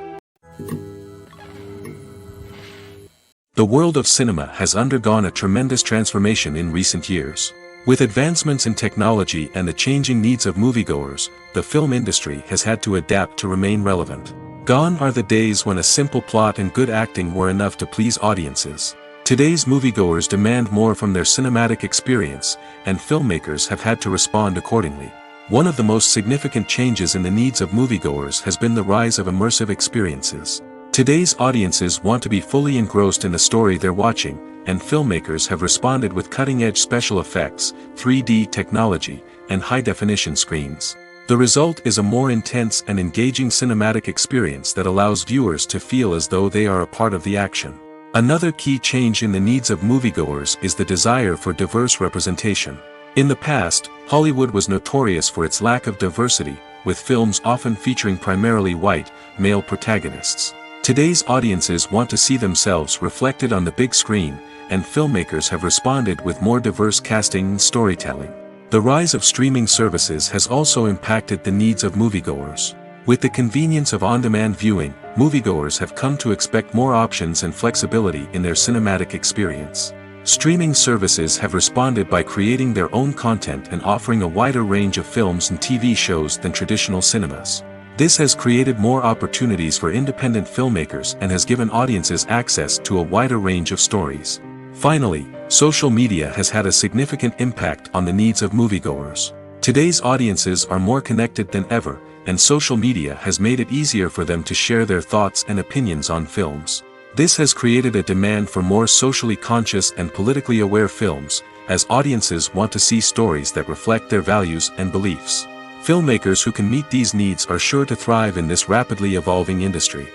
The world of cinema has undergone a tremendous transformation in recent years. With advancements in technology and the changing needs of moviegoers, the film industry has had to adapt to remain relevant. Gone are the days when a simple plot and good acting were enough to please audiences. Today's moviegoers demand more from their cinematic experience, and filmmakers have had to respond accordingly. One of the most significant changes in the needs of moviegoers has been the rise of immersive experiences. Today's audiences want to be fully engrossed in the story they're watching, and filmmakers have responded with cutting-edge special effects, 3D technology, and high-definition screens. The result is a more intense and engaging cinematic experience that allows viewers to feel as though they are a part of the action. Another key change in the needs of moviegoers is the desire for diverse representation. In the past, Hollywood was notorious for its lack of diversity, with films often featuring primarily white, male protagonists. Today's audiences want to see themselves reflected on the big screen, and filmmakers have responded with more diverse casting and storytelling. The rise of streaming services has also impacted the needs of moviegoers. With the convenience of on-demand viewing, moviegoers have come to expect more options and flexibility in their cinematic experience. Streaming services have responded by creating their own content and offering a wider range of films and TV shows than traditional cinemas. This has created more opportunities for independent filmmakers and has given audiences access to a wider range of stories. Finally, social media has had a significant impact on the needs of moviegoers. Today's audiences are more connected than ever, and social media has made it easier for them to share their thoughts and opinions on films. This has created a demand for more socially conscious and politically aware films, as audiences want to see stories that reflect their values and beliefs. Filmmakers who can meet these needs are sure to thrive in this rapidly evolving industry.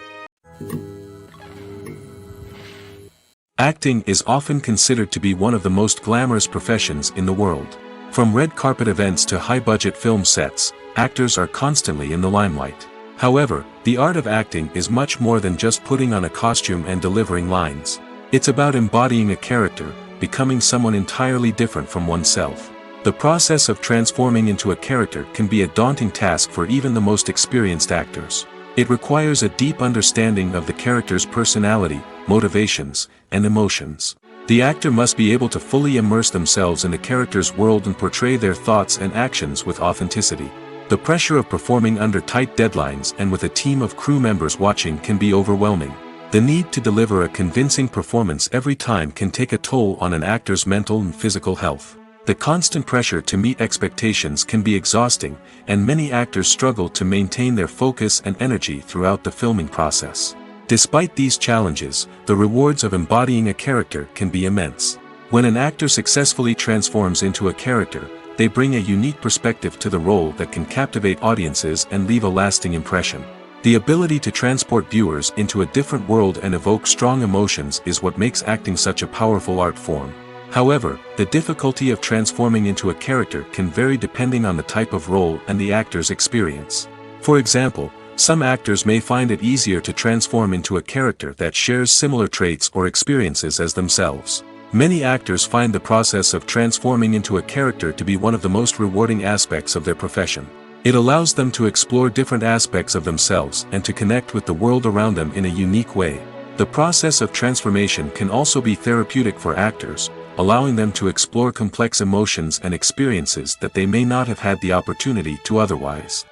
Acting is often considered to be one of the most glamorous professions in the world. From red carpet events to high-budget film sets, actors are constantly in the limelight. However, the art of acting is much more than just putting on a costume and delivering lines. It's about embodying a character, becoming someone entirely different from oneself. The process of transforming into a character can be a daunting task for even the most experienced actors. It requires a deep understanding of the character's personality, motivations, and emotions. The actor must be able to fully immerse themselves in the character's world and portray their thoughts and actions with authenticity. The pressure of performing under tight deadlines and with a team of crew members watching can be overwhelming. The need to deliver a convincing performance every time can take a toll on an actor's mental and physical health. The constant pressure to meet expectations can be exhausting, and many actors struggle to maintain their focus and energy throughout the filming process. Despite these challenges, the rewards of embodying a character can be immense. When an actor successfully transforms into a character, they bring a unique perspective to the role that can captivate audiences and leave a lasting impression. The ability to transport viewers into a different world and evoke strong emotions is what makes acting such a powerful art form. However, the difficulty of transforming into a character can vary depending on the type of role and the actor's experience. For example, some actors may find it easier to transform into a character that shares similar traits or experiences as themselves. Many actors find the process of transforming into a character to be one of the most rewarding aspects of their profession. It allows them to explore different aspects of themselves and to connect with the world around them in a unique way. The process of transformation can also be therapeutic for actors, allowing them to explore complex emotions and experiences that they may not have had the opportunity to otherwise.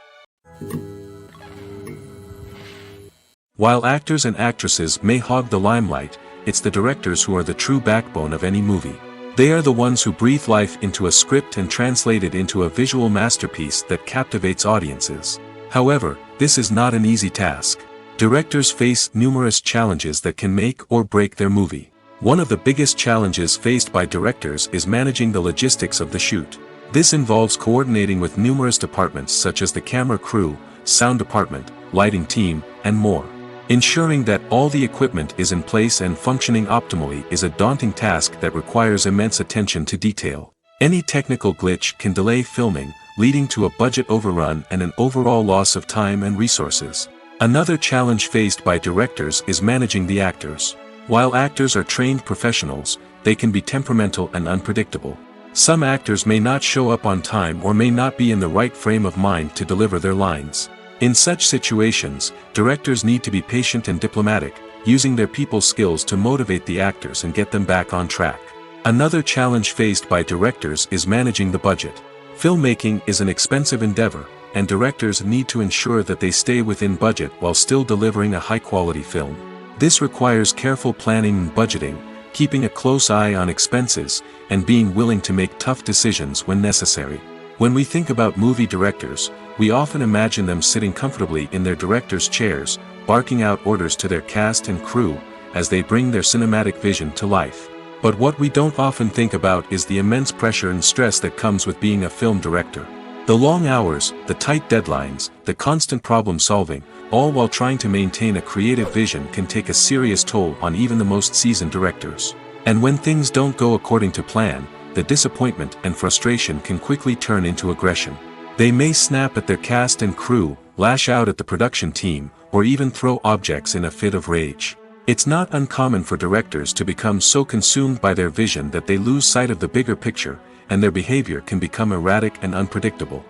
While actors and actresses may hog the limelight, it's the directors who are the true backbone of any movie. They are the ones who breathe life into a script and translate it into a visual masterpiece that captivates audiences. However, this is not an easy task. Directors face numerous challenges that can make or break their movie. One of the biggest challenges faced by directors is managing the logistics of the shoot. This involves coordinating with numerous departments such as the camera crew, sound department, lighting team, and more. Ensuring that all the equipment is in place and functioning optimally is a daunting task that requires immense attention to detail. Any technical glitch can delay filming, leading to a budget overrun and an overall loss of time and resources. Another challenge faced by directors is managing the actors. While actors are trained professionals, they can be temperamental and unpredictable. Some actors may not show up on time or may not be in the right frame of mind to deliver their lines. In such situations, directors need to be patient and diplomatic, using their people skills to motivate the actors and get them back on track. Another challenge faced by directors is managing the budget. Filmmaking is an expensive endeavor, and directors need to ensure that they stay within budget while still delivering a high-quality film. This requires careful planning and budgeting, keeping a close eye on expenses, and being willing to make tough decisions when necessary. When we think about movie directors, we often imagine them sitting comfortably in their director's chairs, barking out orders to their cast and crew, as they bring their cinematic vision to life. But what we don't often think about is the immense pressure and stress that comes with being a film director. The long hours, the tight deadlines, the constant problem solving, all while trying to maintain a creative vision can take a serious toll on even the most seasoned directors. And when things don't go according to plan, the disappointment and frustration can quickly turn into aggression. They may snap at their cast and crew, lash out at the production team, or even throw objects in a fit of rage. It's not uncommon for directors to become so consumed by their vision that they lose sight of the bigger picture, and their behavior can become erratic and unpredictable.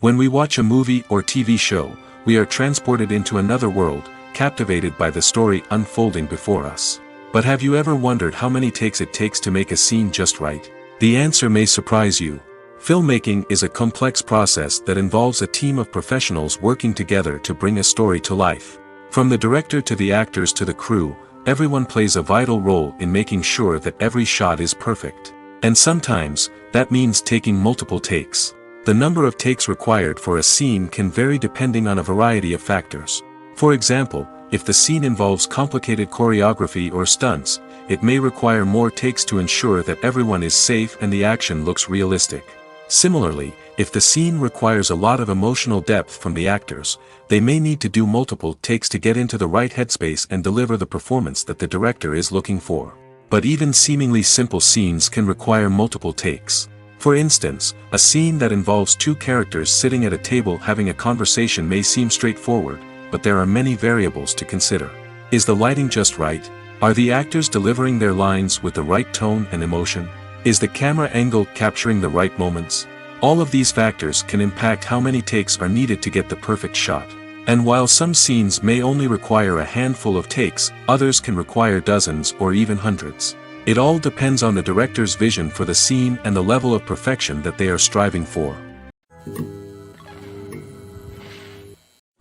When we watch a movie or TV show, we are transported into another world, captivated by the story unfolding before us. But have you ever wondered how many takes it takes to make a scene just right? The answer may surprise you. Filmmaking is a complex process that involves a team of professionals working together to bring a story to life. From the director to the actors to the crew, everyone plays a vital role in making sure that every shot is perfect. And sometimes, that means taking multiple takes. The number of takes required for a scene can vary depending on a variety of factors. For example, if the scene involves complicated choreography or stunts, it may require more takes to ensure that everyone is safe and the action looks realistic. Similarly, if the scene requires a lot of emotional depth from the actors, they may need to do multiple takes to get into the right headspace and deliver the performance that the director is looking for. But even seemingly simple scenes can require multiple takes. For instance, a scene that involves two characters sitting at a table having a conversation may seem straightforward, but there are many variables to consider. Is the lighting just right? Are the actors delivering their lines with the right tone and emotion? Is the camera angle capturing the right moments? All of these factors can impact how many takes are needed to get the perfect shot. And while some scenes may only require a handful of takes, others can require dozens or even hundreds. It all depends on the director's vision for the scene and the level of perfection that they are striving for.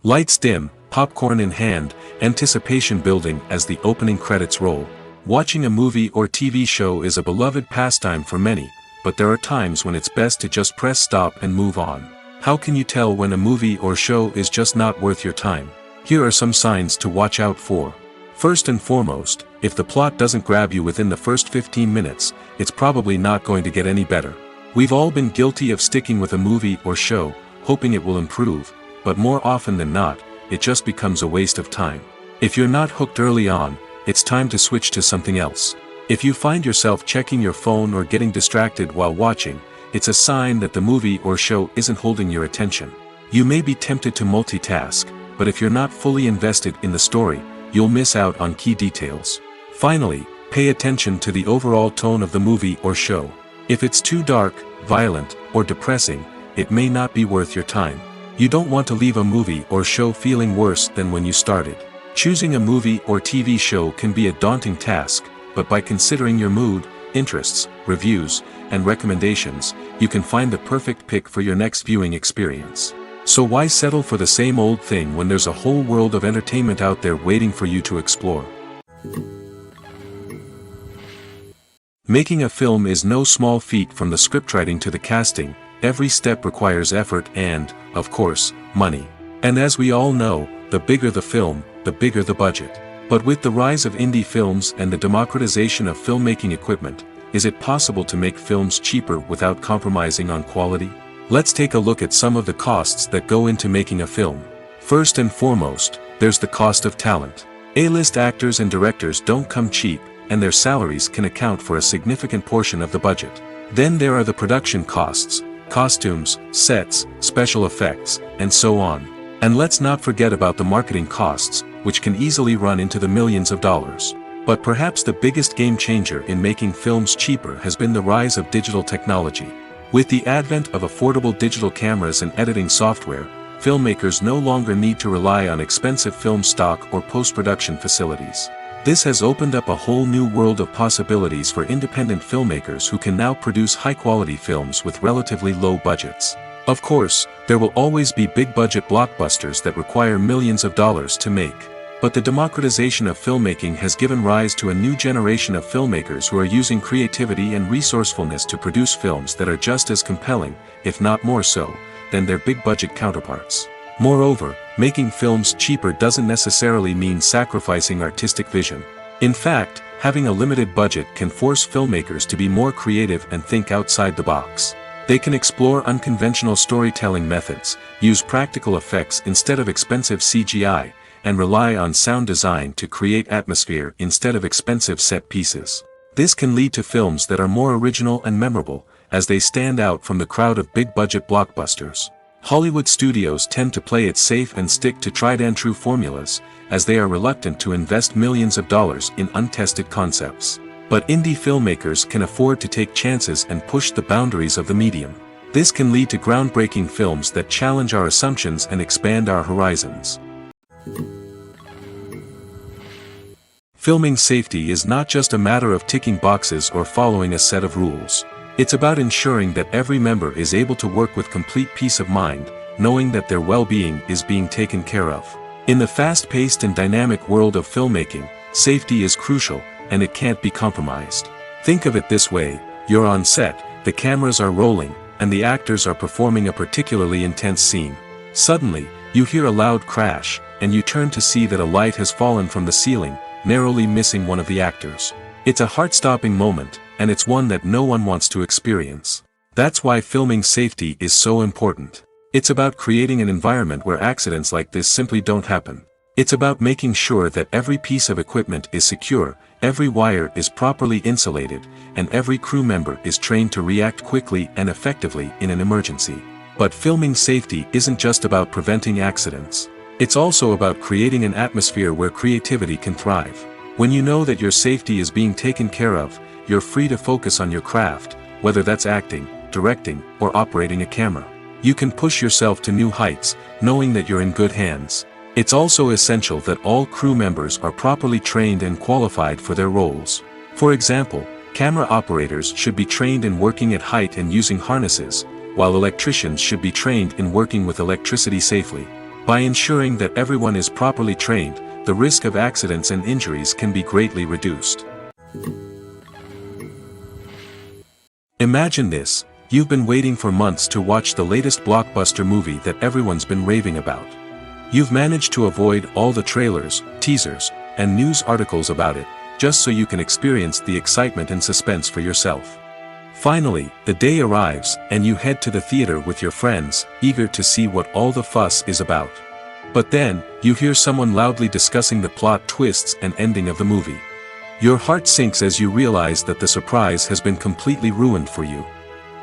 Lights dim, popcorn in hand, anticipation building as the opening credits roll. Watching a movie or TV show is a beloved pastime for many, but there are times when it's best to just press stop and move on. How can you tell when a movie or show is just not worth your time? Here are some signs to watch out for. First and foremost, if the plot doesn't grab you within the first 15 minutes, it's probably not going to get any better. We've all been guilty of sticking with a movie or show, hoping it will improve, but more often than not, it just becomes a waste of time. If you're not hooked early on, it's time to switch to something else. If you find yourself checking your phone or getting distracted while watching, it's a sign that the movie or show isn't holding your attention. You may be tempted to multitask, but if you're not fully invested in the story, you'll miss out on key details. Finally, pay attention to the overall tone of the movie or show. If it's too dark, violent, or depressing, it may not be worth your time. You don't want to leave a movie or show feeling worse than when you started. Choosing a movie or TV show can be a daunting task, but by considering your mood, interests, reviews, and recommendations, you can find the perfect pick for your next viewing experience. So why settle for the same old thing when there's a whole world of entertainment out there waiting for you to explore? Making a film is no small feat. From the scriptwriting to the casting, every step requires effort and, of course, money. And as we all know, the bigger the film, the bigger the budget. But with the rise of indie films and the democratization of filmmaking equipment, is it possible to make films cheaper without compromising on quality? Let's take a look at some of the costs that go into making a film. First and foremost, there's the cost of talent. A-list actors and directors don't come cheap, and their salaries can account for a significant portion of the budget. Then there are the production costs, costumes, sets, special effects, and so on. And let's not forget about the marketing costs, which can easily run into the millions of dollars. But perhaps the biggest game changer in making films cheaper has been the rise of digital technology. With the advent of affordable digital cameras and editing software, filmmakers no longer need to rely on expensive film stock or post-production facilities. This has opened up a whole new world of possibilities for independent filmmakers who can now produce high-quality films with relatively low budgets. Of course, there will always be big-budget blockbusters that require millions of dollars to make. But the democratization of filmmaking has given rise to a new generation of filmmakers who are using creativity and resourcefulness to produce films that are just as compelling, if not more so, than their big-budget counterparts. Moreover, making films cheaper doesn't necessarily mean sacrificing artistic vision. In fact, having a limited budget can force filmmakers to be more creative and think outside the box. They can explore unconventional storytelling methods, use practical effects instead of expensive CGI, and rely on sound design to create atmosphere instead of expensive set pieces. This can lead to films that are more original and memorable, as they stand out from the crowd of big-budget blockbusters. Hollywood studios tend to play it safe and stick to tried-and-true formulas, as they are reluctant to invest millions of dollars in untested concepts. But indie filmmakers can afford to take chances and push the boundaries of the medium. This can lead to groundbreaking films that challenge our assumptions and expand our horizons. Filming safety is not just a matter of ticking boxes or following a set of rules. It's about ensuring that every member is able to work with complete peace of mind, knowing that their well-being is being taken care of. In the fast-paced and dynamic world of filmmaking, safety is crucial, and it can't be compromised. Think of it this way: you're on set, the cameras are rolling, and the actors are performing a particularly intense scene. Suddenly, you hear a loud crash, and you turn to see that a light has fallen from the ceiling, narrowly missing one of the actors. It's a heart-stopping moment, and it's one that no one wants to experience. That's why filming safety is so important. It's about creating an environment where accidents like this simply don't happen. It's about making sure that every piece of equipment is secure, every wire is properly insulated, and every crew member is trained to react quickly and effectively in an emergency. But filming safety isn't just about preventing accidents. It's also about creating an atmosphere where creativity can thrive. When you know that your safety is being taken care of, you're free to focus on your craft, whether that's acting, directing, or operating a camera. You can push yourself to new heights, knowing that you're in good hands. It's also essential that all crew members are properly trained and qualified for their roles. For example, camera operators should be trained in working at height and using harnesses, while electricians should be trained in working with electricity safely. By ensuring that everyone is properly trained, the risk of accidents and injuries can be greatly reduced. Imagine this: you've been waiting for months to watch the latest blockbuster movie that everyone's been raving about. You've managed to avoid all the trailers, teasers, and news articles about it, just so you can experience the excitement and suspense for yourself. Finally, the day arrives, and you head to the theater with your friends, eager to see what all the fuss is about. But then, you hear someone loudly discussing the plot twists and ending of the movie. Your heart sinks as you realize that the surprise has been completely ruined for you.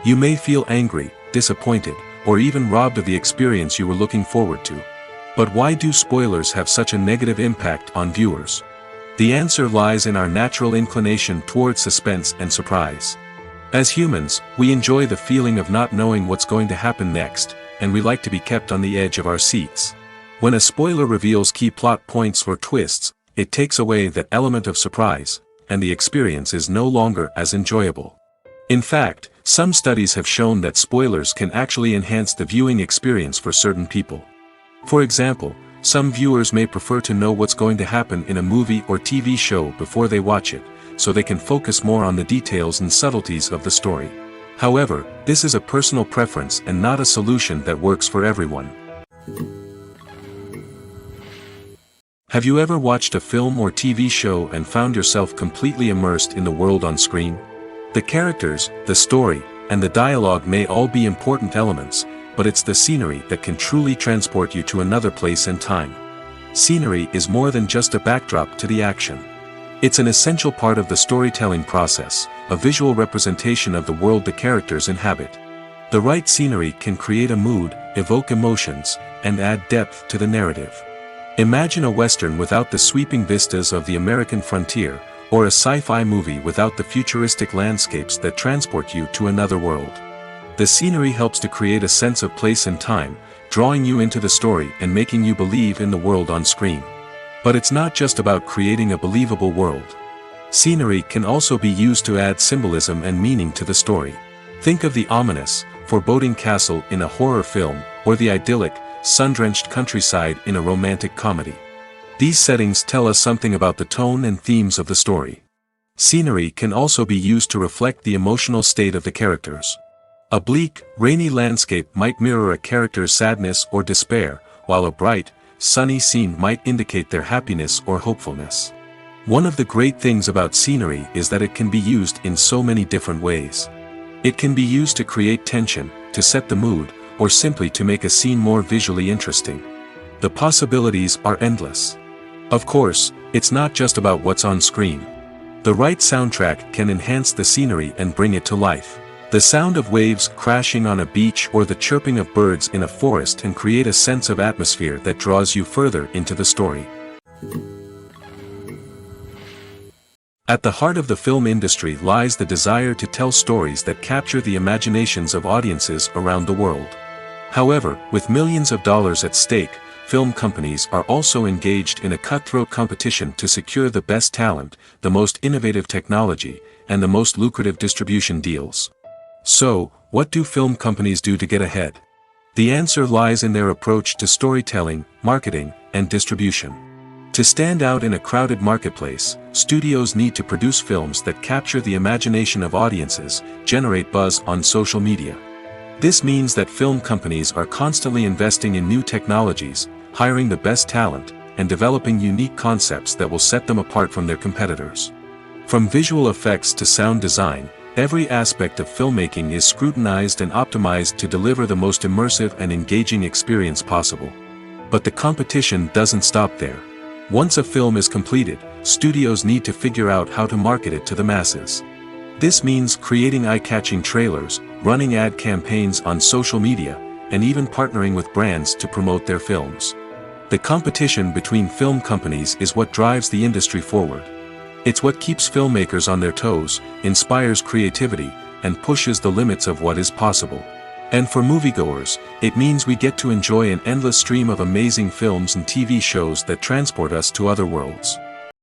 You may feel angry, disappointed, or even robbed of the experience you were looking forward to. But why do spoilers have such a negative impact on viewers? The answer lies in our natural inclination toward suspense and surprise. As humans, we enjoy the feeling of not knowing what's going to happen next, and we like to be kept on the edge of our seats. When a spoiler reveals key plot points or twists, it takes away that element of surprise, and the experience is no longer as enjoyable. In fact, some studies have shown that spoilers can actually enhance the viewing experience for certain people. For example, some viewers may prefer to know what's going to happen in a movie or TV show before they watch it, so they can focus more on the details and subtleties of the story. However, this is a personal preference and not a solution that works for everyone. Have you ever watched a film or TV show and found yourself completely immersed in the world on screen? The characters, the story, and the dialogue may all be important elements, but it's the scenery that can truly transport you to another place and time. Scenery is more than just a backdrop to the action. It's an essential part of the storytelling process, a visual representation of the world the characters inhabit. The right scenery can create a mood, evoke emotions, and add depth to the narrative. Imagine a Western without the sweeping vistas of the American frontier, or a sci-fi movie without the futuristic landscapes that transport you to another world. The scenery helps to create a sense of place and time, drawing you into the story and making you believe in the world on screen. But it's not just about creating a believable world. Scenery can also be used to add symbolism and meaning to the story. Think of the ominous, foreboding castle in a horror film, or the idyllic, sun-drenched countryside in a romantic comedy. These settings tell us something about the tone and themes of the story. Scenery can also be used to reflect the emotional state of the characters. A bleak, rainy landscape might mirror a character's sadness or despair, while a bright, sunny scene might indicate their happiness or hopefulness. One of the great things about scenery is that it can be used in so many different ways. It can be used to create tension, to set the mood, or simply to make a scene more visually interesting. The possibilities are endless. Of course, it's not just about what's on screen. The right soundtrack can enhance the scenery and bring it to life. The sound of waves crashing on a beach or the chirping of birds in a forest can create a sense of atmosphere that draws you further into the story. At the heart of the film industry lies the desire to tell stories that capture the imaginations of audiences around the world. However, with millions of dollars at stake, film companies are also engaged in a cutthroat competition to secure the best talent, the most innovative technology, and the most lucrative distribution deals. So, what do film companies do to get ahead? The answer lies in their approach to storytelling, marketing, and distribution. To stand out in a crowded marketplace, studios need to produce films that capture the imagination of audiences, generate buzz on social media. This means that film companies are constantly investing in new technologies, hiring the best talent, and developing unique concepts that will set them apart from their competitors. From visual effects to sound design, every aspect of filmmaking is scrutinized and optimized to deliver the most immersive and engaging experience possible. But the competition doesn't stop there. Once a film is completed, studios need to figure out how to market it to the masses. This means creating eye-catching trailers, running ad campaigns on social media, and even partnering with brands to promote their films. The competition between film companies is what drives the industry forward. It's what keeps filmmakers on their toes, inspires creativity, and pushes the limits of what is possible. And for moviegoers, it means we get to enjoy an endless stream of amazing films and TV shows that transport us to other worlds.